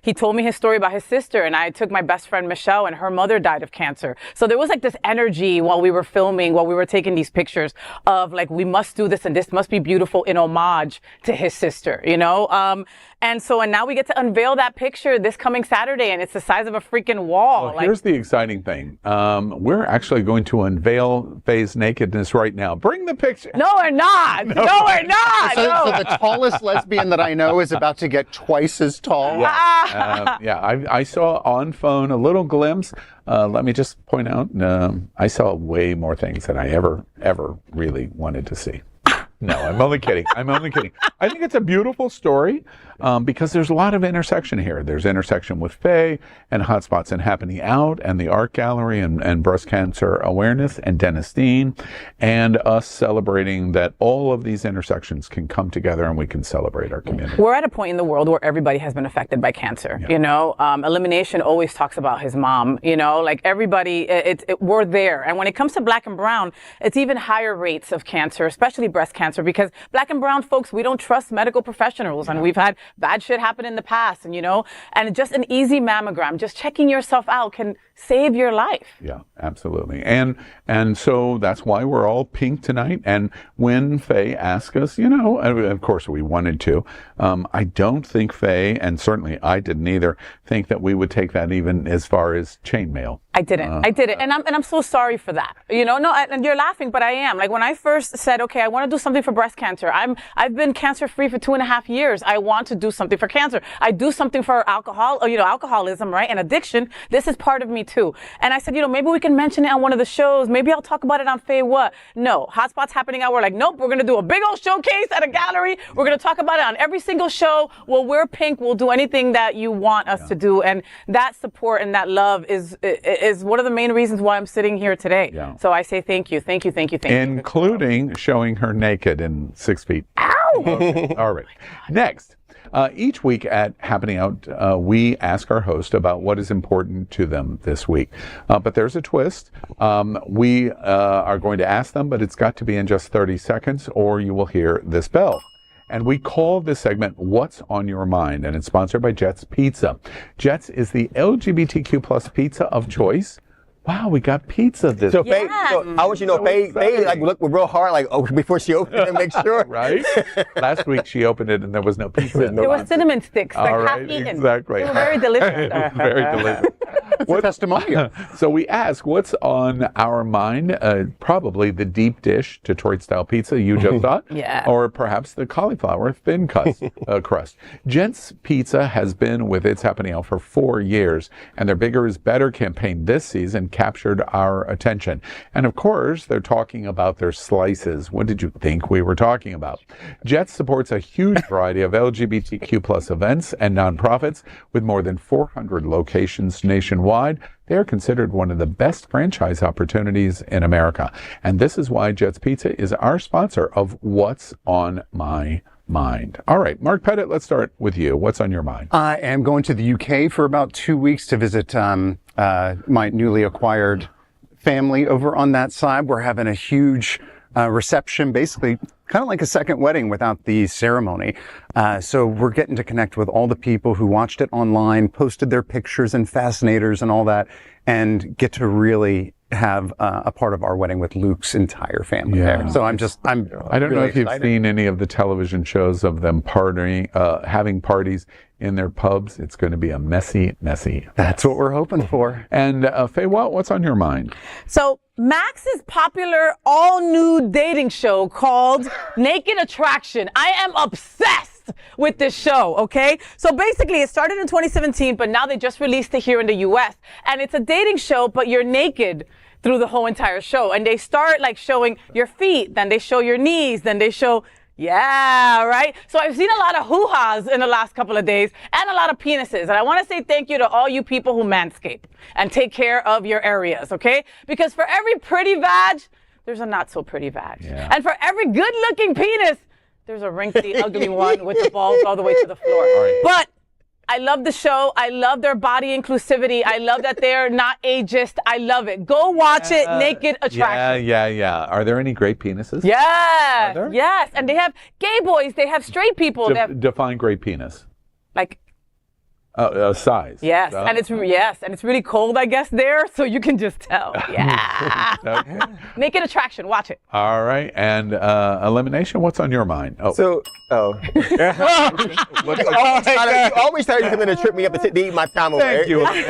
he told me his story about his sister, and I took my best friend, Michelle, and her mother died of cancer. So there was like this energy while we were filming, while we were taking these pictures of like, we must do this and this must be beautiful in homage to his sister, And now we get to unveil that picture this coming Saturday, and it's the size of a freaking wall. Well, here's the exciting thing. We're actually going to unveil Faye's nakedness right now. Bring the picture. No, we're not. No, we're not. So the tallest lesbian that I know is about to get twice as tall. I saw on phone a little glimpse. Let me just point out, I saw way more things than I ever really wanted to see. No, I'm only kidding. I think it's a beautiful story because there's a lot of intersection here. There's intersection with Faye and Hotspots and Happening Out and the Art Gallery and Breast Cancer Awareness and Dennis Dean and us celebrating that all of these intersections can come together and we can celebrate our community. We're at a point in the world where everybody has been affected by cancer. Elimination always talks about his mom. Like everybody, we're there. And when it comes to Black and brown, it's even higher rates of cancer, especially breast cancer, cancer, because black and brown folks, we don't trust medical professionals, and we've had bad shit happen in the past, and and just an easy mammogram, just checking yourself out can save your life. Yeah, absolutely. And so that's why we're all pink tonight. And when Faye asked us, of course we wanted to, I don't think Faye, and certainly I didn't either, think that we would take that even as far as chainmail. I didn't. And I'm so sorry for that. And you're laughing, but I am. Like when I first said, okay, I want to do something for breast cancer. I've been cancer free for 2.5 years. I want to do something for cancer. I do something for alcoholism, right? And addiction. This is part of me too. And I said, maybe we can mention it on one of the shows. Maybe I'll talk about it on FayWhat. No, Hotspot's happening out. We're like, nope, we're going to do a big old showcase at a gallery. We're going to talk about it on every single show. Well, we're pink. We'll do anything that you want us to do. And that support and that love is one of the main reasons why I'm sitting here today. Yeah. So I say thank you. Including showing her naked in 6 feet. Ow! Okay. All right. Next. Each week at Happening Out, we ask our host about what is important to them this week. But there's a twist. We are going to ask them, but it's got to be in just 30 seconds, or you will hear this bell. And we call this segment What's on Your Mind, and it's sponsored by Jets Pizza. Jets is the LGBTQ plus pizza of choice. Wow, we got pizza this week. Faye, I want you to know, Faye looked real hard, before she opened it to make sure. Right? Last week she opened it and there was no pizza. There were cinnamon sticks, half eaten. Exactly. They were very delicious. Very delicious. What testimonial? So we ask, what's on our mind? Probably the deep dish Detroit-style pizza you just thought. Yeah. Or perhaps the cauliflower thin crust. Gents Pizza has been with It's Happening Out for 4 years, and their Bigger is Better campaign this season captured our attention. And of course, they're talking about their slices. What did you think we were talking about? Jets supports a huge variety of LGBTQ plus events and nonprofits with more than 400 locations nationwide. They are considered one of the best franchise opportunities in America. And this is why Jets Pizza is our sponsor of What's on My Mind. All right, Mark Pettitt, let's start with you. What's on your mind? I am going to the UK for about 2 weeks to visit my newly acquired family over on that side. We're having a huge reception, basically kind of like a second wedding without the ceremony. So we're getting to connect with all the people who watched it online, posted their pictures and fascinators and all that, and get to really have a part of our wedding with Luke's entire family there. So I don't really know if you've seen any of the television shows of them partying, having parties in their pubs. It's going to be a messy. That's what we're hoping for. And FayWhat, what's on your mind? So Max's popular all-nude dating show called Naked Attraction. I am obsessed with this show, okay? So basically, it started in 2017, but now they just released it here in the U.S. And it's a dating show, but you're naked through the whole entire show. And they start showing your feet, then they show your knees, then they show... Yeah, right? So I've seen a lot of hoo-has in the last couple of days and a lot of penises. And I want to say thank you to all you people who manscape and take care of your areas, okay? Because for every pretty vag, there's a not so pretty vag. Yeah. And for every good-looking penis, there's a wrinkly, ugly one with the balls all the way to the floor. Right. But I love the show. I love their body inclusivity. I love that they're not ageist. I love it. Go watch it, Naked Attraction. Yeah. Are there any great penises? Yes. Yes. And they have gay boys. They have straight people. Define great penis. Like... size. Yes, and it's really cold, I guess, there, so you can just tell. Yeah. Okay. Naked Attraction, watch it. All right, and Elimination, what's on your mind? You always try to come in and trip me up and eat my time away. Thank you. Always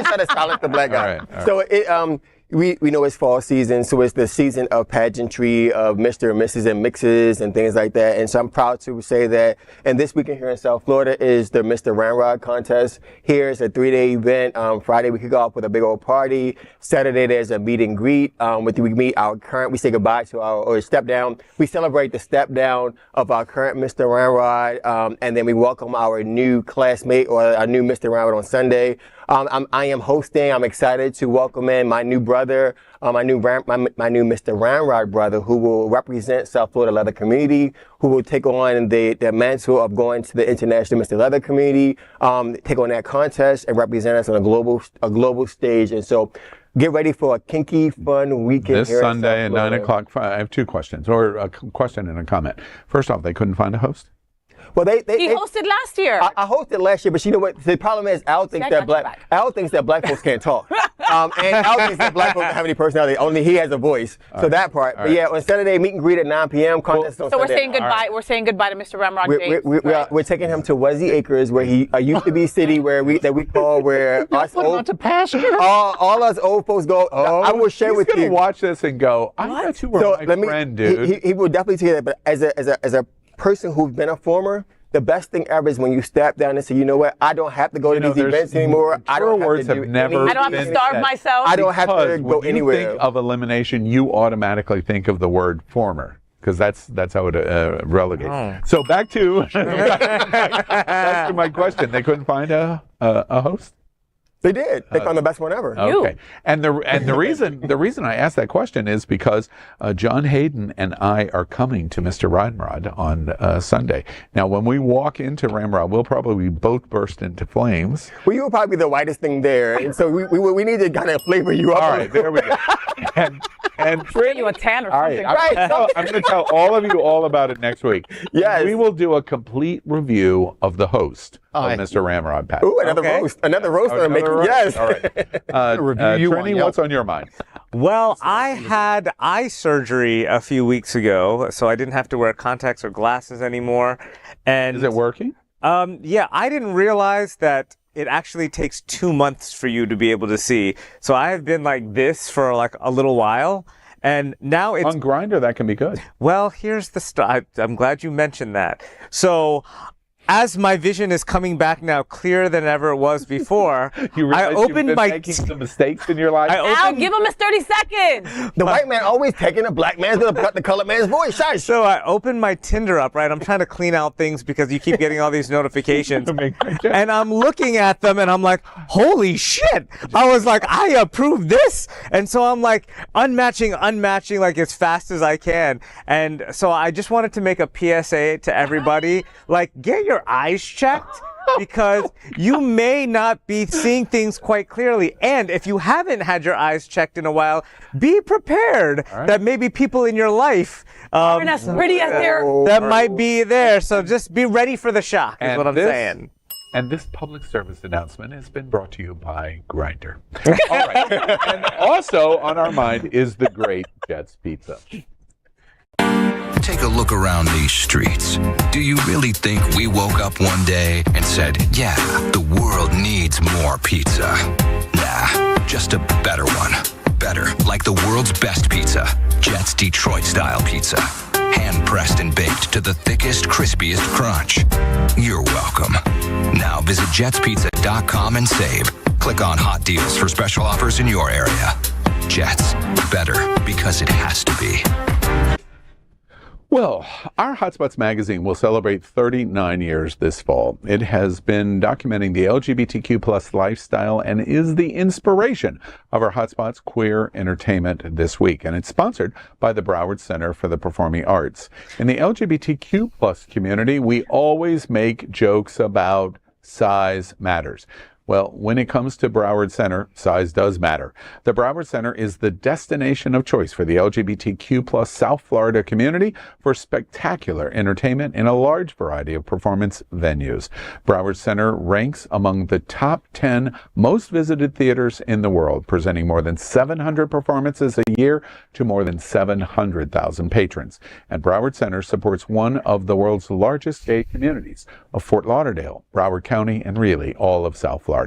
try to silence the black guy. All right. So we know it's fall season, so it's the season of pageantry, of Mr. and Mrs. and mixes and things like that. And so I'm proud to say that. And this weekend here in South Florida is the Mr. Ramrod contest. Here is a 3-day event. Friday we kick off with a big old party. Saturday there's a meet and greet. We meet our current. We say goodbye to our step down. We celebrate the step down of our current Mr. Ramrod, and then we welcome our new classmate or our new Mr. Ramrod on Sunday. I am hosting. I'm excited to welcome in my new brother, my new Mr. Ramrod brother, who will represent South Florida leather community, who will take on the mantle of going to the international Mr. Leather community, take on that contest and represent us on a global stage. And so get ready for a kinky, fun weekend. This here Sunday at at 9 o'clock. I have two questions, or a question and a comment. First off, they couldn't find a host? Well, he hosted last year. I hosted last year, but you know what? The problem is, Al thinks that black folks can't talk, and Al thinks that black folks don't have any personality. Only he has a voice. So that part. But yeah, on Saturday, meet and greet at 9 p.m. Contest on so we're Sunday. saying goodbye. Right. We're saying goodbye to Mr. Ramrod James. We're taking him to Wuzzy Acres, where he used to be city, where we call where us old to pasture. All us old folks go. I will share with you. He's gonna watch this and go, I thought you were my friend, dude. He will definitely say that. But as a person who's been a former, the best thing ever is when you step down and say, you know what, I don't have to go to these events anymore. I don't have to starve myself. I don't have to go anywhere. When you think of elimination, you automatically think of the word former, because that's how it relegates. Oh. So back to my question. They couldn't find a host? They did. They found the best one ever. Okay. And the reason I asked that question is because John Hayden and I are coming to Mr. Ramrod on Sunday. Now, when we walk into Ramrod, we'll probably both burst into flames. Well, you will probably be the whitest thing there, and so we need to kind of flavor you up. All right, there we go. And Trini, you a tan or something. Right. I'm going to tell all of you all about it next week. Yes. We will do a complete review of the host of Mr. Ramrod, Pat. Ooh, another roast. Another roast. Yes. All right. Trini, what's on your mind? Well, I had eye surgery a few weeks ago, so I didn't have to wear contacts or glasses anymore. And is it working? Yeah, I didn't realize that it actually takes 2 months for you to be able to see. So I have been like this for like a little while. And now it's on Grindr, that can be good. Well, here's the stuff. I'm glad you mentioned that. So as my vision is coming back now clearer than ever it was before, I opened making some mistakes in your life. Al, give him his 30 seconds. The white man always taking the black man's, the colored man's voice. Shush. So I opened my Tinder up, right? I'm trying to clean out things because you keep getting all these notifications. And I'm looking at them and I'm like, holy shit. I was like, I approve this. And so I'm like unmatching like as fast as I can. And so I just wanted to make a PSA to everybody, like get your eyes checked, because you may not be seeing things quite clearly. And if you haven't had your eyes checked in a while, be prepared that maybe people in your life aren't as pretty as they're that might be there. So just be ready for the shock, is what I'm saying. And this public service announcement has been brought to you by Grindr. All right. And also on our mind is the great Jets Pizza. Take a look around these streets. Do you really think we woke up one day and said, yeah, the world needs more pizza? Nah, just a better one. Better, like the world's best pizza, Jet's Detroit-style pizza. Hand-pressed and baked to the thickest, crispiest crunch. You're welcome. Now visit jetspizza.com and save. Click on hot deals for special offers in your area. Jets, better because it has to be. Well, our Hotspots magazine will celebrate 39 years this fall. It has been documenting the LGBTQ plus lifestyle and is the inspiration of our Hotspots Queer Entertainment this week. And it's sponsored by the Broward Center for the Performing Arts. In the LGBTQ plus community, we always make jokes about size matters. Well, when it comes to Broward Center, size does matter. The Broward Center is the destination of choice for the LGBTQ plus South Florida community for spectacular entertainment in a large variety of performance venues. Broward Center ranks among the top 10 most visited theaters in the world, presenting more than 700 performances a year to more than 700,000 patrons. And Broward Center supports one of the world's largest gay communities of Fort Lauderdale, Broward County, and really all of South Florida.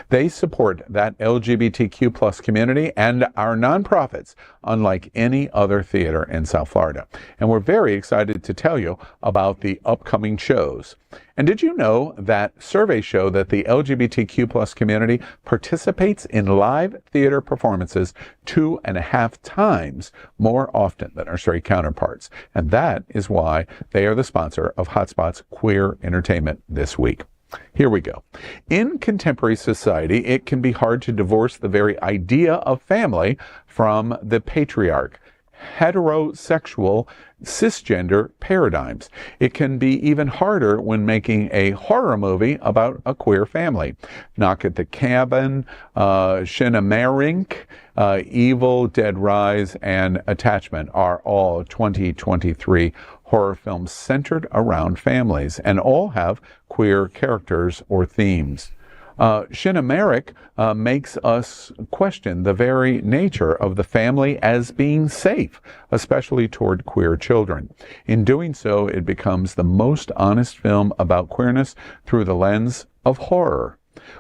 They support that LGBTQ plus community and our nonprofits unlike any other theater in South Florida. And we're very excited to tell you about the upcoming shows. And did you know that surveys show that the LGBTQ plus community participates in live theater performances 2.5 times more often than our straight counterparts? And that is why they are the sponsor of Hotspot's Queer Entertainment this week. Here we go. In contemporary society, it can be hard to divorce the very idea of family from the patriarch. heterosexual cisgender paradigms. It can be even harder when making a horror movie about a queer family. Knock at the Cabin, Shinamarink, Evil Dead Rise, and Attachment are all 2023 horror films centered around families, and all have queer characters or themes. Shinamarink makes us question the very nature of the family as being safe, especially toward queer children. In doing so, it becomes the most honest film about queerness through the lens of horror.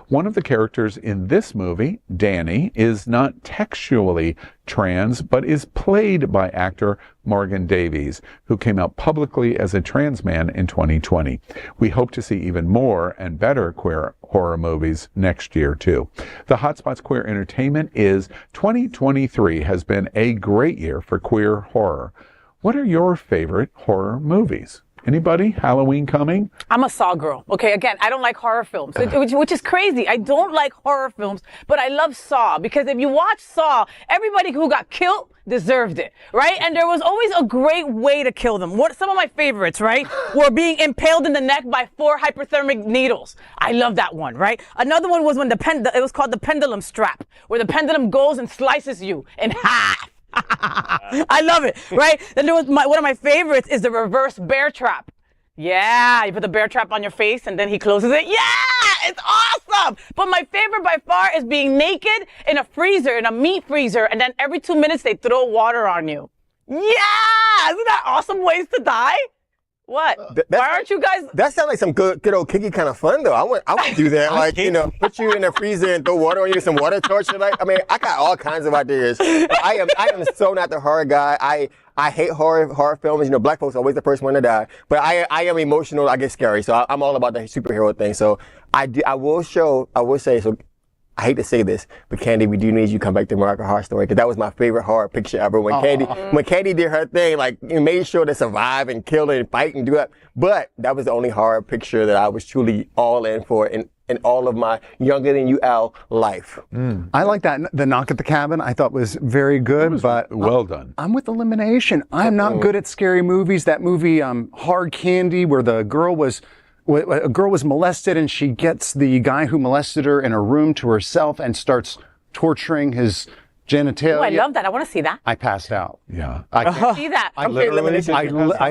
One of the characters in this movie, Danny, is not textually trans, but is played by actor Morgan Davies, who came out publicly as a trans man in 2020. We hope to see even more and better queer horror movies next year, too. The Hotspots Queer Entertainment is 2023 has been a great year for queer horror. What are your favorite horror movies? Anybody? Halloween coming? I'm a Saw girl. Okay, again, I don't like horror films, which is crazy. I don't like horror films, but I love Saw because if you watch Saw, everybody who got killed deserved it, right? And there was always a great way to kill them. Some of my favorites, right, were being impaled in the neck by 4 hyperthermic needles. I love that one, right? Another one was when it was called the pendulum strap, where the pendulum goes and slices you in half. I love it, right? Then there was one of my favorites is the reverse bear trap. Yeah, you put the bear trap on your face and then he closes it. Yeah, it's awesome. But my favorite by far is being naked in a freezer, in a meat freezer, and then every 2 minutes they throw water on you. Yeah, isn't that awesome ways to die? What? Why aren't you guys? That sounds like some good old kinky kind of fun though. I would do that. Like, put you in the freezer and throw water on you, some water torture. Like, I mean, I got all kinds of ideas. I am so not the horror guy. I hate horror films. Black folks are always the first one to die. But I am emotional. I get scary. So I'm all about the superhero thing. So I will say, I hate to say this, but Candy, we do need you to come back to American Horror Story because that was my favorite horror picture ever. When Candy did her thing, like, it made sure to survive and kill and fight and do that. But that was the only horror picture that I was truly all in for in all of my younger than you Al life. I like that. The Knock at the Cabin I thought was very good, but well done. I'm with Elimination. I'm not good at scary movies. That movie, Hard Candy, where a girl was molested and she gets the guy who molested her in a room to herself and starts torturing his genitalia. Oh, I love that. I want to see that. I passed out. Yeah. I can't see that. I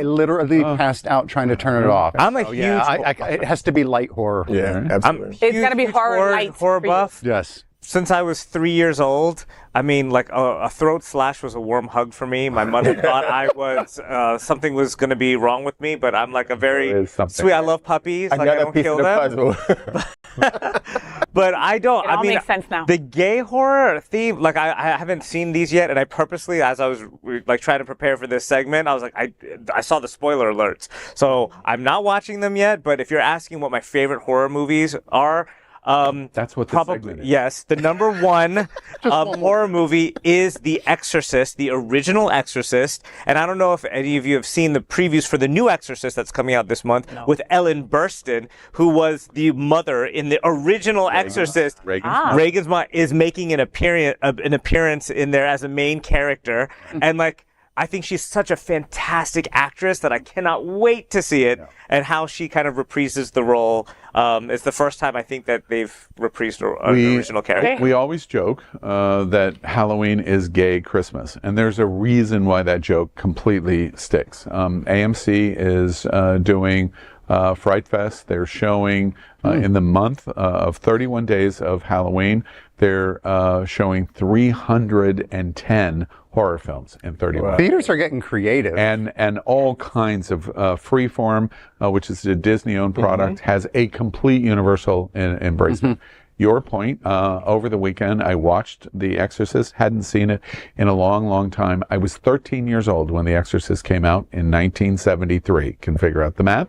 literally passed out trying to turn it off. I'm a huge... it has to be light horror. Yeah, absolutely. It's got to be horror buff. Yes. Since I was 3 years old, I mean, like a throat slash was a warm hug for me. My mother thought I was something was going to be wrong with me, but I'm like a very sweet. I love puppies. Like, I don't kill them. But I don't. It all makes sense now. The gay horror theme, like I haven't seen these yet, and I purposely, as I was like trying to prepare for this segment, I was like, I saw the spoiler alerts, so I'm not watching them yet. But if you're asking what my favorite horror movies are. That's what the segment is. Yes, the number one horror movie is The Exorcist, the original Exorcist. And I don't know if any of you have seen the previews for the new Exorcist that's coming out this month with Ellen Burstyn, who was the mother in the original Exorcist. Reagan's mom is making an appearance in there as a main character, and like. I think she's such a fantastic actress that I cannot wait to see it and how she kind of reprises the role. It's the first time I think that they've reprised an original character. We always joke that Halloween is gay Christmas, and there's a reason why that joke completely sticks. AMC is doing Fright Fest. They're showing in the month of 31 days of Halloween, they're showing 310 horror films in 31 days. Theaters are getting creative. And all kinds of Freeform, which is a Disney-owned product, has a complete universal embracement. Your point, over the weekend, I watched The Exorcist, hadn't seen it in a long, long time. I was 13 years old when The Exorcist came out in 1973. Can figure out the math.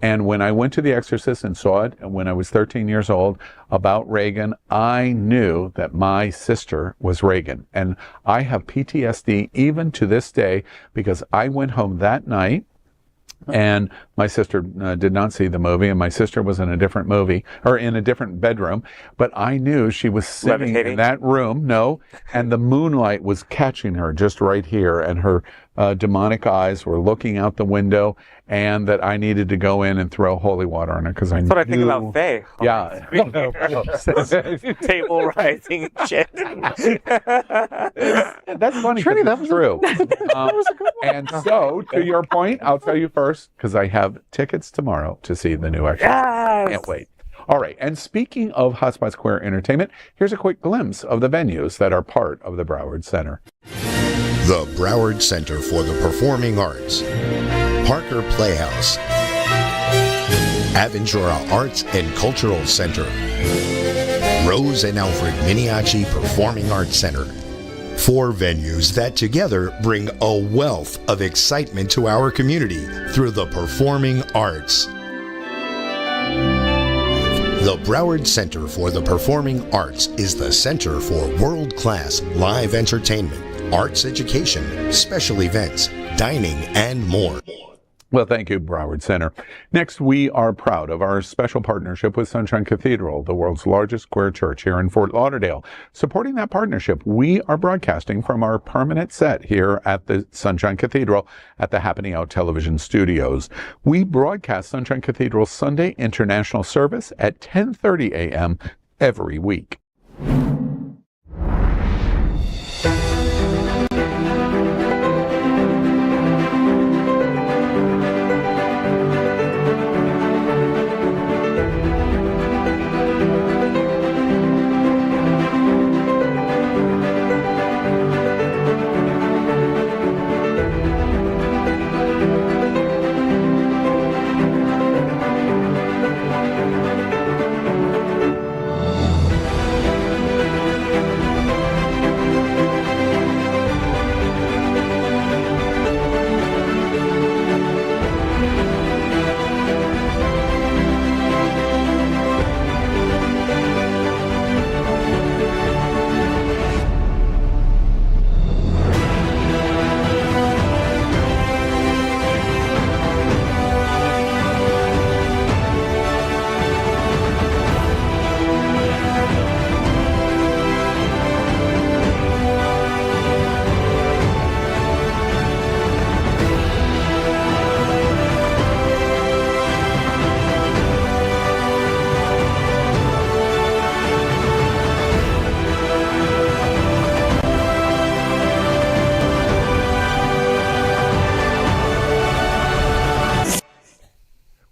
And when I went to The Exorcist and saw it, and when I was 13 years old, about Reagan, I knew that my sister was Reagan. And I have PTSD even to this day because I went home that night and My sister did not see the movie, and my sister was in a different movie, or in a different bedroom, but I knew she was sitting in that room, and the moonlight was catching her just right here, and her demonic eyes were looking out the window, and that I needed to go in and throw holy water on her, because I knew. That's what I think about Faye. Yeah. Table rising shit. That's funny, Trini, that was true. And so, to your point, I'll tell you first, because I have tickets tomorrow to see the new extra. Yes! Can't wait. All right, and speaking of Hotspot Square Entertainment, here's a quick glimpse of the venues that are part of the Broward Center. The Broward Center for the Performing Arts, Parker Playhouse, Aventura Arts and Cultural Center, Rose and Alfred Miniachi Performing Arts Center. 4 venues that together bring a wealth of excitement to our community through the performing arts. The Broward Center for the Performing Arts is the center for world-class live entertainment, arts education, special events, dining, and more. Well, thank you, Broward Center. Next, we are proud of our special partnership with Sunshine Cathedral, the world's largest square church here in Fort Lauderdale. Supporting that partnership, we are broadcasting from our permanent set here at the Sunshine Cathedral at the Happening Out Television Studios. We broadcast Sunshine Cathedral's Sunday International Service at 10:30 a.m. every week.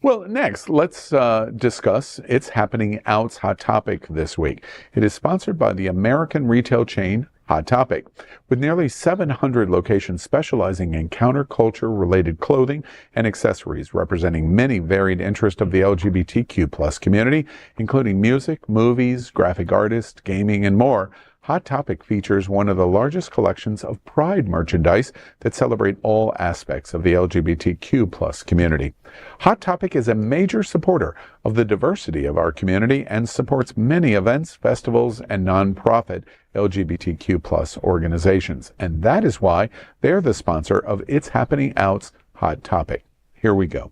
Well, next, let's discuss It's Happening Out's Hot Topic this week. It is sponsored by the American retail chain Hot Topic. With nearly 700 locations specializing in counterculture-related clothing and accessories representing many varied interests of the LGBTQ+ community, including music, movies, graphic artists, gaming, and more, Hot Topic features one of the largest collections of Pride merchandise that celebrate all aspects of the LGBTQ+ community. Hot Topic is a major supporter of the diversity of our community and supports many events, festivals, and nonprofit LGBTQ+ organizations. And that is why they're the sponsor of It's Happening Out's Hot Topic. Here we go.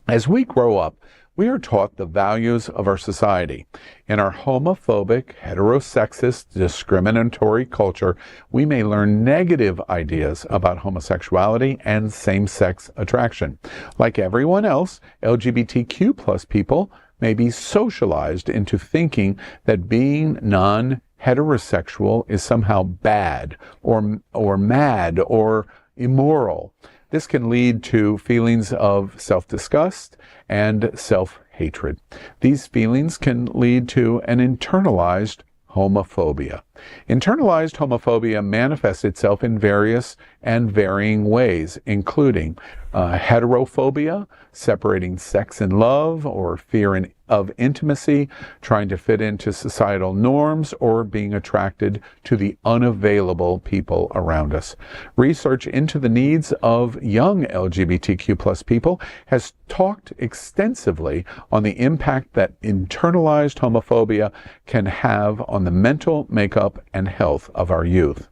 As we grow up, we are taught the values of our society. In our homophobic, heterosexist, discriminatory culture, we may learn negative ideas about homosexuality and same-sex attraction. Like everyone else, LGBTQ+ people may be socialized into thinking that being non-heterosexual is somehow bad or mad or immoral. This can lead to feelings of self-disgust and self-hatred. These feelings can lead to an internalized homophobia. Internalized homophobia manifests itself in various and varying ways, including heterophobia, separating sex and love, or fear of intimacy, trying to fit into societal norms, or being attracted to the unavailable people around us. Research into the needs of young LGBTQ+ people has talked extensively on the impact that internalized homophobia can have on the mental makeup and health of our youth.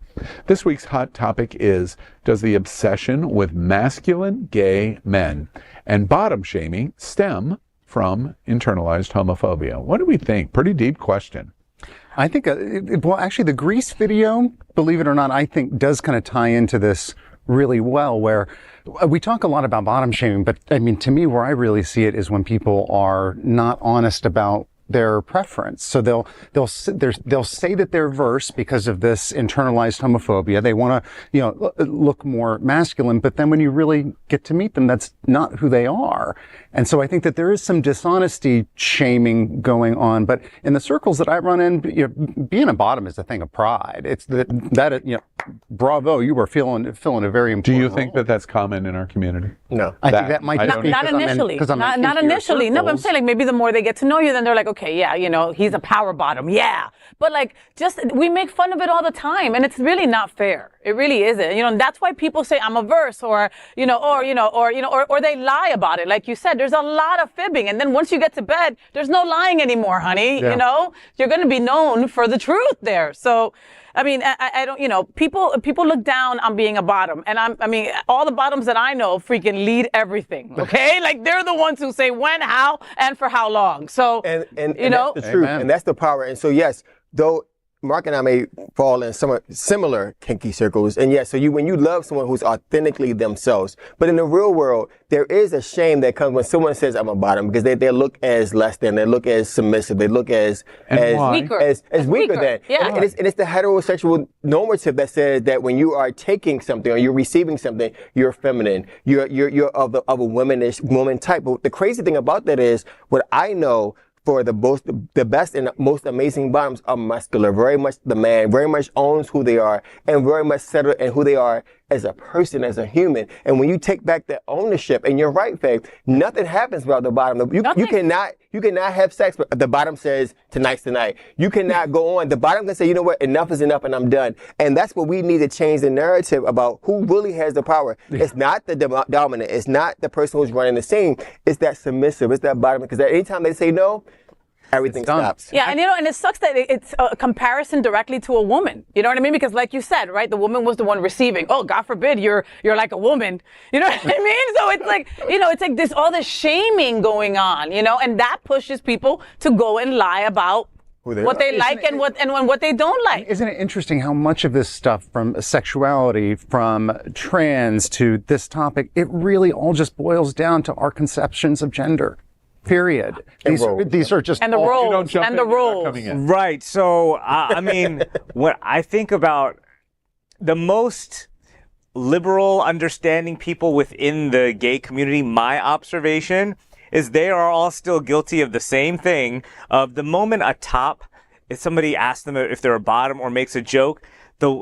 This week's hot topic is, does the obsession with masculine gay men and bottom shaming stem from internalized homophobia? What do we think? Pretty deep question. I think, well, actually, the Grease video, believe it or not, I think does kind of tie into this really well, where we talk a lot about bottom shaming, but I mean, to me, where I really see it is when people are not honest about their preference. So they'll say that they're verse because of this internalized homophobia. They want to, look more masculine, but then when you really get to meet them, that's not who they are. And so I think that there is some dishonesty shaming going on, but in the circles that I run in, being a bottom is a thing of pride. It's that bravo, you were filling a very important Do you think role. that that's common in our community? No. I think that might be not initially. Not initially. No, but I'm saying, like, maybe the more they get to know you, then they're like, okay, yeah, he's a power bottom. Yeah. But like, we make fun of it all the time, and it's really not fair. It really isn't. And that's why people say I'm a verse, or they lie about it. Like you said, there's a lot of fibbing, and then once you get to bed, there's no lying anymore, honey. Yeah. You're going to be known for the truth there. So, I mean, I don't, people look down on being a bottom, and all the bottoms that I know freaking lead everything. Okay, like they're the ones who say when, how, and for how long. So, and that's the truth, and that's the power. And so, yes, though Mark and I may fall in somewhat similar kinky circles, and yes, so when you love someone who's authentically themselves, but in the real world, there is a shame that comes when someone says I'm a bottom, because they look as less than, they look as submissive, they look as weaker than. Yeah. And it's the heterosexual normative that says that when you are taking something or you're receiving something, you're feminine, you're of a womanish woman type. But the crazy thing about that is, what I know for the best and most amazing bottoms are muscular, very much the man, very much owns who they are, and very much settled in who they are as a person, as a human. And when you take back that ownership, and you're right, Faye, nothing happens without the bottom. You cannot have sex, but the bottom says tonight's the night. You cannot go on. The bottom can say, you know what, enough is enough and I'm done. And that's what we need to change the narrative about who really has the power. Yeah. It's not the dominant. It's not the person who's running the scene. It's that submissive. It's that bottom. Because anytime they say no, everything stops. Yeah, and it sucks that it's a comparison directly to a woman. You know what I mean? Because like you said, right, the woman was the one receiving. Oh, God forbid you're like a woman. You know what I mean? So it's like, it's like this all this shaming going on, and that pushes people to go and lie about what they like and what they don't like. Isn't it interesting how much of this stuff, from sexuality, from trans to this topic, it really all just boils down to our conceptions of gender. Period. These are just and the roles and the roles. Right. So I mean, when I think about the most liberal, understanding people within the gay community, my observation is they are all still guilty of the same thing. Of the moment a top, if somebody asks them if they're a bottom or makes a joke,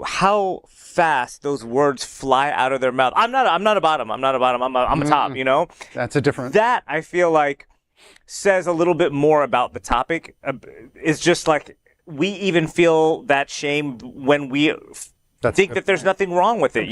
how fast those words fly out of their mouth. I'm not a bottom. I'm a top. That's a different. That I feel like says a little bit more about the topic. It's just like we even feel that shame when we think that there's nothing wrong with it,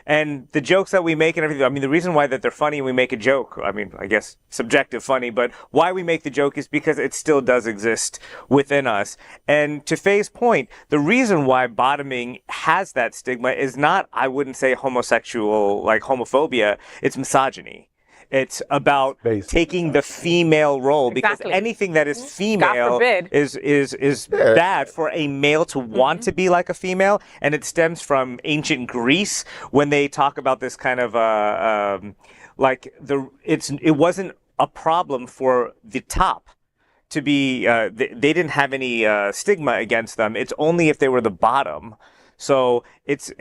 And the jokes that we make and everything, I mean, the reason why that they're funny and we make a joke, I mean, I guess subjective funny, but why we make the joke is because it still does exist within us. And to Faye's point, the reason why bottoming has that stigma is not, I wouldn't say homosexual, like homophobia, it's misogyny. It's about taking the female role, because anything that is female is bad for a male to want to be like a female. And it stems from ancient Greece when they talk about this kind of it wasn't a problem for the top to be they didn't have any stigma against them. It's only if they were the bottom. So it's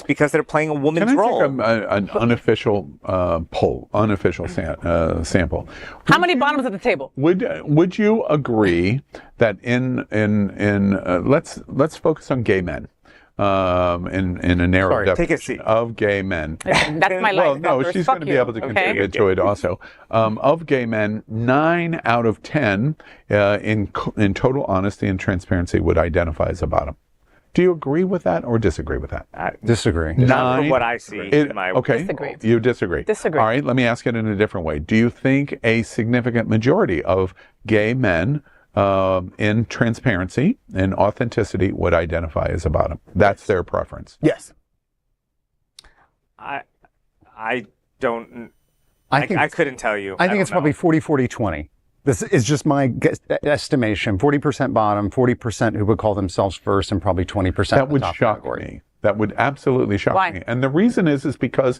because they're playing a woman's role. Can I take an unofficial sample? How many bottoms at the table? Would you agree that in let's focus on gay men in a narrow definition of gay men? That's my life. Well, no, she's going to be able to contribute to it also. Of gay men, 9 out of 10 in total honesty and transparency would identify as a bottom. Do you agree with that or disagree with that? Disagree. Not from what I see. Okay. You disagree. Disagree. All right, let me ask it in a different way. Do you think a significant majority of gay men in transparency and authenticity would identify as a bottom. That's their preference. Yes. I don't. I think I couldn't tell you. I think it's probably 40-40-20. This is just my estimation. 40% bottom, 40% who would call themselves first, and probably 20% that would top shock category. me. That would absolutely shock Why? me. And the reason is because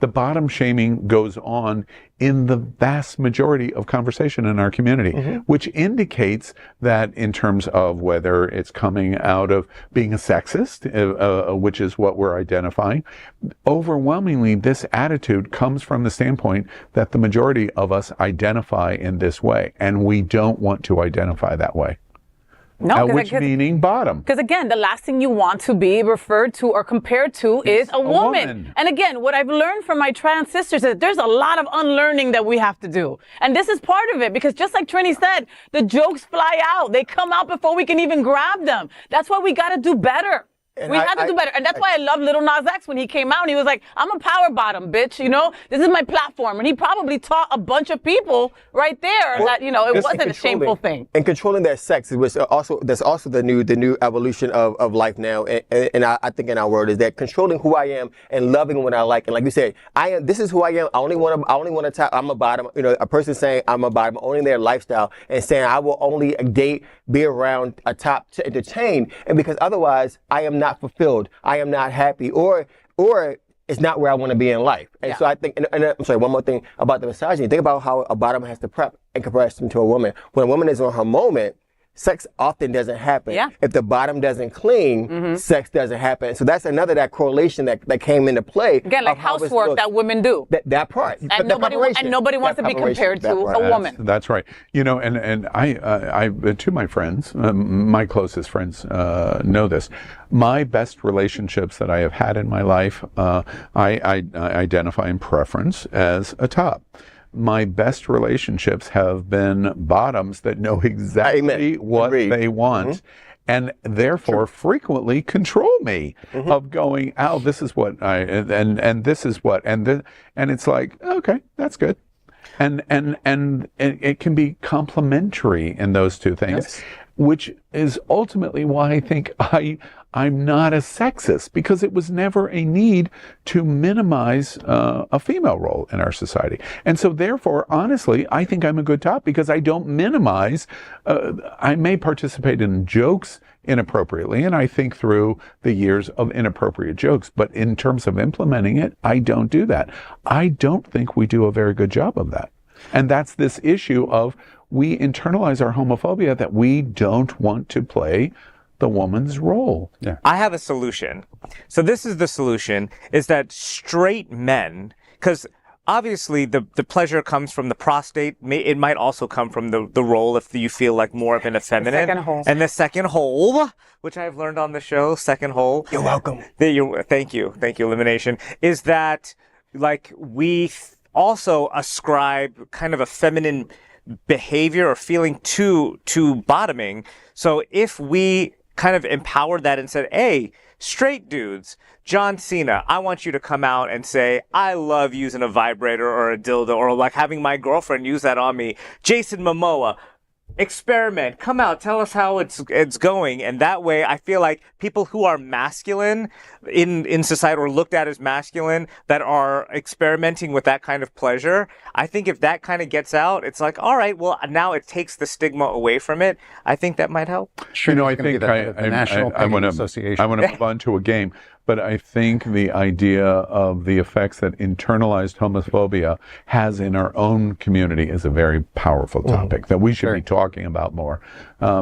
the bottom shaming goes on in the vast majority of conversation in our community, which indicates that in terms of whether it's coming out of being a sexist, which is what we're identifying, overwhelmingly this attitude comes from the standpoint that the majority of us identify in this way, and we don't want to identify that way. No, which meaning bottom. Because again, the last thing you want to be referred to or compared to is a woman. And again, what I've learned from my trans sisters is there's a lot of unlearning that we have to do. And this is part of it, because just like Trini said, the jokes fly out. They come out before we can even grab them. That's why we got to do better. And we have to do better. And that's why I love Lil Nas X when he came out and he was like, I'm a power bottom, bitch. You know, this is my platform. And he probably taught a bunch of people right there that, you know, it wasn't a shameful thing. And controlling their sex was also, there's also the new evolution of life now. And I think in our world is that controlling who I am and loving what I like. And like you said, this is who I am. I only want to tap, I'm a bottom. You know, a person saying I'm a bottom, owning their lifestyle and saying I will only date, be around a top to entertain. And because otherwise I am not fulfilled, I am not happy, or it's not where I want to be in life. And so I think, and I'm sorry, one more thing about the misogyny. Think about how a bottom has to prep in comparison to a woman. When a woman is on her moment, sex often doesn't happen. Yeah. If the bottom doesn't clean, sex doesn't happen. So that's another correlation that came into play. Again, like housework that women do. That part. And nobody wants to be compared to a woman. That's right. You know, and I to my friends, my closest friends know this. My best relationships that I have had in my life, I identify in preference as a top. My best relationships have been bottoms that know exactly what they want. And therefore frequently control me of going, oh, this is what and this is what, and it's like, okay, that's good. And it can be complementary in those two things, which is ultimately why I think I'm not a sexist, because it was never a need to minimize a female role in our society. And so therefore, honestly, I think I'm a good top because I don't minimize. I may participate in jokes inappropriately, and I think through the years of inappropriate jokes, but in terms of implementing it, I don't do that. I don't think we do a very good job of that. And that's this issue of we internalize our homophobia, that we don't want to play the woman's role. I have a solution. So this is the solution, is that straight men, because obviously the pleasure comes from the prostate. It might also come from the role if you feel like more of an effeminate. The second hole. And the second hole, which I've learned on the show, second hole. You're welcome. Thank you, Elimination. Is that like we also ascribe kind of a feminine behavior or feeling to bottoming. So if we kind of empowered that and said, hey, straight dudes, John Cena, I want you to come out and say, I love using a vibrator or a dildo, or like having my girlfriend use that on me. Jason Momoa, experiment, come out, tell us how it's going. And that way I feel like people who are masculine in society, or looked at as masculine, that are experimenting with that kind of pleasure, I think if that kind of gets out, it's like, all right, well, now it takes the stigma away from it. I think that might help. Sure, I think I want to move on to a game. But I think the idea of the effects that internalized homophobia has in our own community is a very powerful topic that we should be talking about more,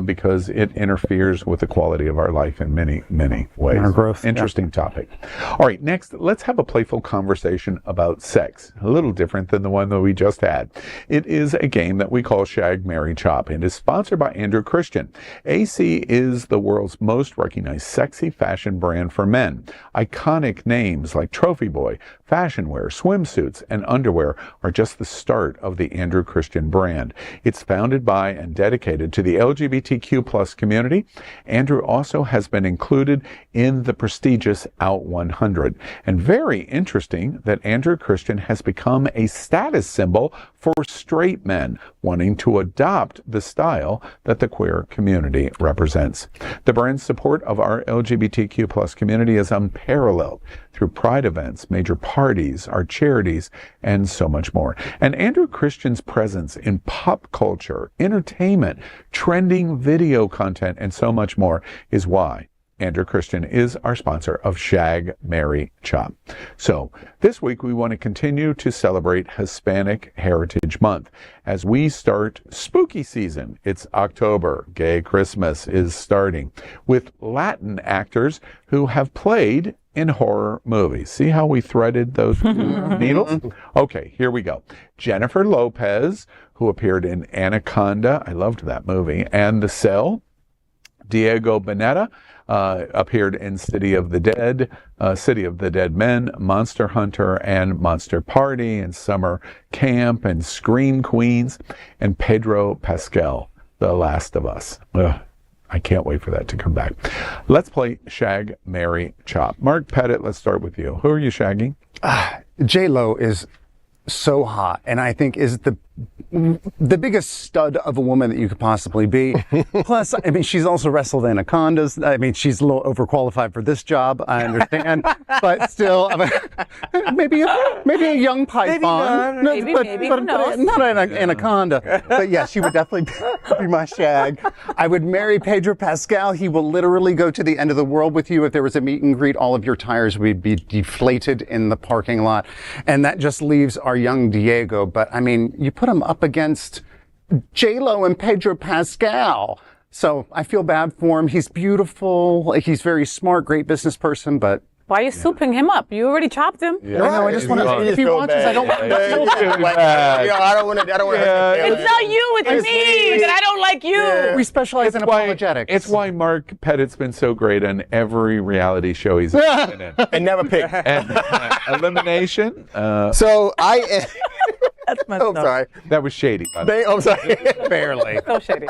because it interferes with the quality of our life in many, many ways. Our growth. Interesting topic. All right, next, let's have a playful conversation about sex. A little different than the one that we just had. It is a game that we call Shag, Marry, Chop, and is sponsored by Andrew Christian. AC is the world's most recognized sexy fashion brand for men. Iconic names like Trophy Boy, fashion wear, swimsuits, and underwear are just the start of the Andrew Christian brand. It's founded by and dedicated to the LGBTQ plus community. Andrew also has been included in the prestigious Out 100. And very interesting that Andrew Christian has become a status symbol for straight men wanting to adopt the style that the queer community represents. The brand's support of our LGBTQ plus community is unparalleled through pride events, major parties, our charities, and so much more. And Andrew Christian's presence in pop culture, entertainment, trending video content, and so much more is why Andrew Christian is our sponsor of Shag, Marry, Chop. So this week we want to continue to celebrate Hispanic Heritage Month as we start spooky season. It's October. Gay Christmas is starting with Latin actors who have played in horror movies. See how we threaded those needles? Okay, here we go. Jennifer Lopez, who appeared in Anaconda, I loved that movie, and The Cell. Diego Boneta appeared in City of the Dead Men, Monster Hunter, and Monster Party, and Summer Camp, and Scream Queens, and Pedro Pascal, The Last of Us. Ugh, I can't wait for that to come back. Let's play Shag, Marry, Chop. Mark Pettitt, let's start with you. Who are you shagging? J-Lo is so hot, and I think is the biggest stud of a woman that you could possibly be. Plus, I mean, she's also wrestled anacondas. I mean, she's a little overqualified for this job, I understand, but still, I mean, maybe a young python. Maybe, but not an anaconda. But yeah, she would definitely be my shag. I would marry Pedro Pascal. He will literally go to the end of the world with you. If there was a meet and greet, all of your tires would be deflated in the parking lot. And that just leaves our young Diego. But I mean, you put him up against J-Lo and Pedro Pascal. So I feel bad for him. He's beautiful. Like, he's very smart, great business person, but why are you souping him up? You already chopped him. Yeah. No, I just want to. If he wants us, I don't want to. I don't want to. It's not you. It's me. That I don't like you. Yeah. We specialize in apologetics. It's why Mark Pettit's been so great on every reality show he's been in. And never picked. And Elimination. So I. That's messed up. Sorry. That was shady. I'm sorry. Barely. So shady.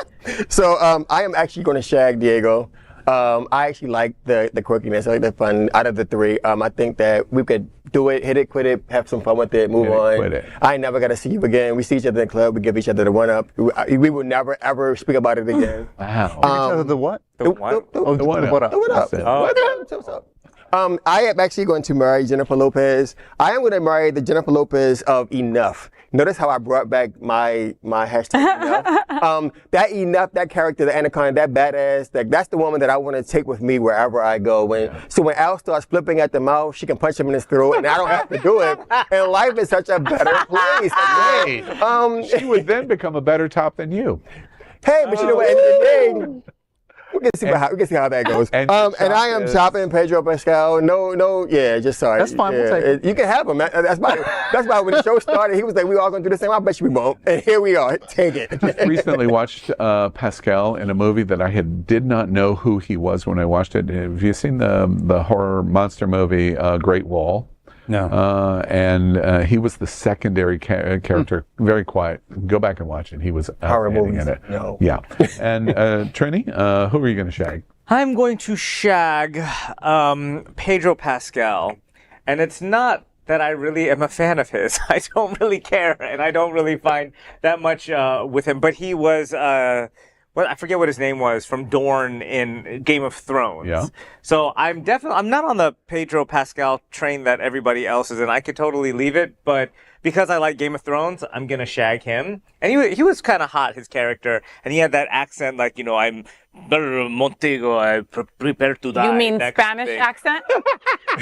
So I am actually going to shag Diego. I actually like the quirkiness. I like the fun out of the three. I think that we could do it, hit it, quit it, have some fun with it, move on. Quit it. I ain't never got to see you again. We see each other in the club. We give each other the one-up. We will never, ever speak about it again. Wow. Each other the what? The what? The what-up. What's up? I am actually going to marry Jennifer Lopez. I am going to marry the Jennifer Lopez of Enough. Notice how I brought back my hashtag Enough. That Enough, that character, the Anaconda, that badass, that's the woman that I want to take with me wherever I go. So when Al starts flipping at the mouth, she can punch him in his throat, and I don't have to do it. And life is such a better place. She would then become a better top than you. Hey, but you know what? At the end of the day, we can see how that goes. And I am chopping Pedro Pascal. Just sorry. That's fine. We'll take it. You can have him. That's why when the show started, he was like, "We all gonna do the same." I bet you we won't. And here we are. Take it. Recently watched Pascal in a movie that I did not know who he was when I watched it. Have you seen the horror monster movie Great Wall? No. And he was the secondary character, very quiet. Go back and watch it. He was outstanding in it. No. Yeah. And Trini, who are you going to shag? I'm going to shag Pedro Pascal. And it's not that I really am a fan of his. I don't really care, and I don't really find that much with him. But he was... I forget what his name was, from Dorne in Game of Thrones. Yeah. So I'm not on the Pedro Pascal train that everybody else is in. I could totally leave it, but because I like Game of Thrones, I'm gonna shag him. And he was kind of hot, his character, and he had that accent like, I'm Montego, I prepare to die. You mean Spanish accent?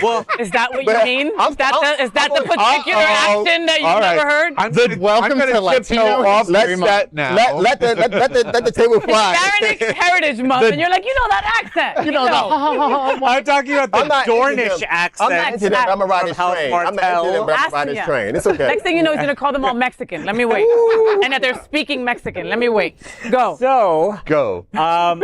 Well, is that what you mean? Is that the particular accent that you've never heard? Welcome to Latino off that now. Let the table fly. Hispanic Heritage Month, and you're like, that accent. I'm talking about the Dornish accent. I'm not into that. I'm a ride his train. I'm not into them. I'm ride his train. It's okay. Next thing you know, he's gonna call them all Mexican. Let me wait. And that they're speaking Mexican. Let me wait. Go. So go.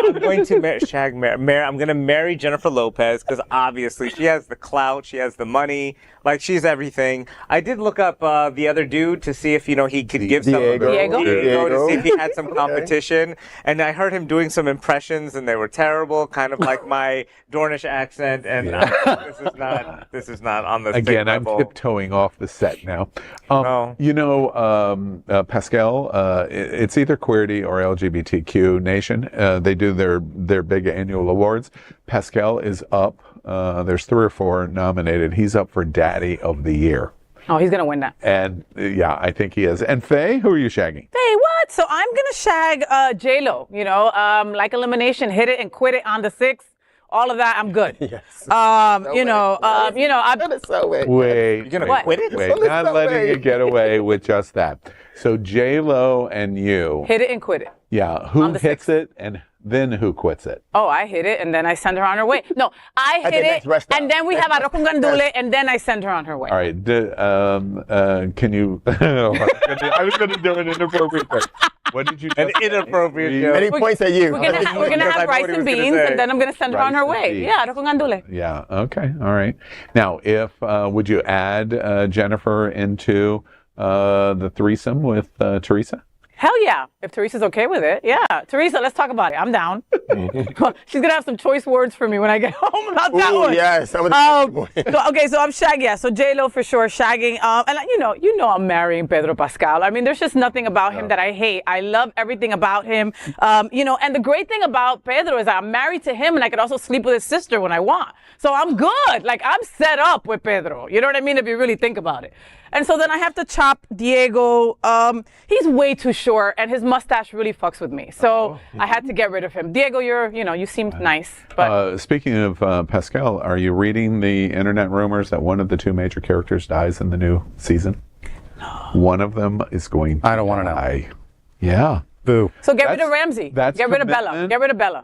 I'm going to I'm going to marry Jennifer Lopez because obviously she has the clout, she has the money, like she's everything. I did look up the other dude to see if he could give Diego to see if he had some competition, and I heard him doing some impressions and they were terrible, kind of like my Dornish accent, and this is not on the again. same level. I'm tiptoeing off the set now. No. Pascal, it's either Queerty or LGBTQ Nation. They do their big annual awards. Pascal is up. There's 3 or 4 nominated. He's up for Daddy of the Year. Oh, he's gonna win that. And yeah, I think he is. And Faye, who are you shagging? FayWhat? So I'm gonna shag J-Lo. Like Elimination, hit it and quit it on the 6th. All of that, I'm good. Yes. I'm. Wait, You're gonna quit it? Wait, not letting you get away with just that. So J-Lo and you. Hit it and quit it. Yeah. Who hits it and then who quits it? Oh, I hit it and then I send her on her way. No, I hit it and then we have arroz con gandule and then I send her on her way. All right. Can you? I was going to do an inappropriate thing. What did you? An inappropriate joke. And he points at you. We're gonna have rice and beans and then I'm gonna send her on her way. Yeah, arroz con gandule. Yeah. Okay. All right. Now, if would you add Jennifer into the threesome with Teresa? Hell yeah, if Teresa's okay with it. Yeah, Teresa, let's talk about it. I'm down. She's going to have some choice words for me when I get home about that one. Yes. So I'm shagging. Yeah, so J-Lo for sure, shagging. And you know I'm marrying Pedro Pascal. I mean, there's just nothing about him that I hate. I love everything about him. And the great thing about Pedro is I'm married to him and I could also sleep with his sister when I want. So I'm good. Like, I'm set up with Pedro. You know what I mean? If you really think about it. And so then I have to chop Diego. He's way too short, and his mustache really fucks with me. So I had to get rid of him. Diego, you seemed nice. But speaking of Pascal, are you reading the internet rumors that one of the 2 major characters dies in the new season? No. One of them is going to die. I don't want to know. Yeah. Boo. So get rid of Ramsey. Get rid of Bella. Get rid of Bella.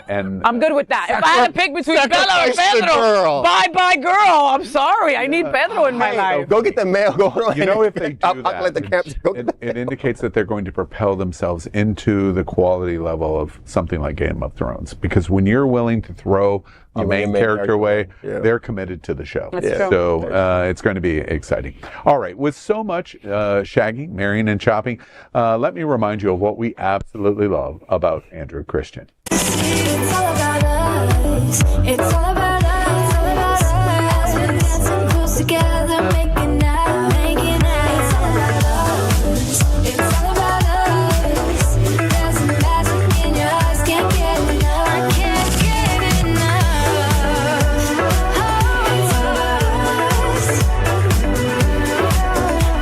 And I'm good with that. If I had to pick between Bella and Pedro, bye girl. I'm sorry. I need Pedro in my life. Go get the mail. If they do that, it indicates that they're going to propel themselves into the quality level of something like Game of Thrones. Because when you're willing to throw the main character away, they're committed to the show. So it's going to be exciting. All right, with so much shagging, marrying, and chopping, let me remind you of what we absolutely love about Andrew Christian. It's all about us. It's all about us. All about us. We're dancing close together, making out, making out. It's all about us. It's all about us. There's a magic in your eyes, can't get enough. I can't get enough. It's all about us.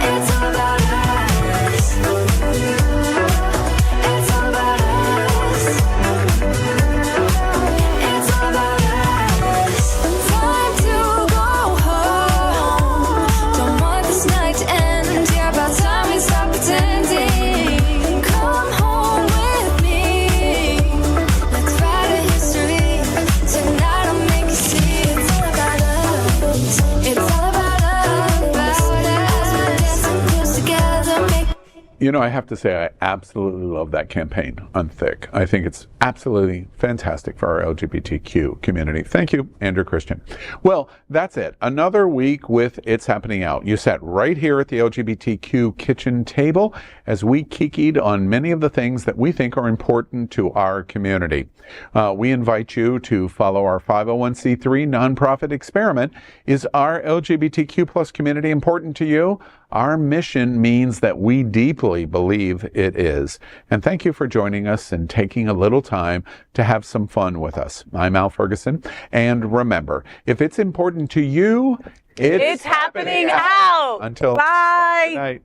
It's all about us. It's all about us. It's all about us. Time to go home. Don't want this night to end. Yeah, about time we stop pretending. Come home with me. Let's write a history. Tonight I'll make you see. It's all about us. It's all about us. We're dancing close together. I have to say, I absolutely love that campaign on Thick. I think it's absolutely fantastic for our LGBTQ community. Thank you, Andrew Christian. Well, that's it. Another week with It's Happening Out. You sat right here at the LGBTQ kitchen table as we kikied on many of the things that we think are important to our community. We invite you to follow our 501c3 nonprofit experiment. Is our LGBTQ plus community important to you? Our mission means that we deeply believe it is. And thank you for joining us and taking a little time to have some fun with us. I'm Al Ferguson. And remember, if it's important to you, it's happening out. Until bye. Good night.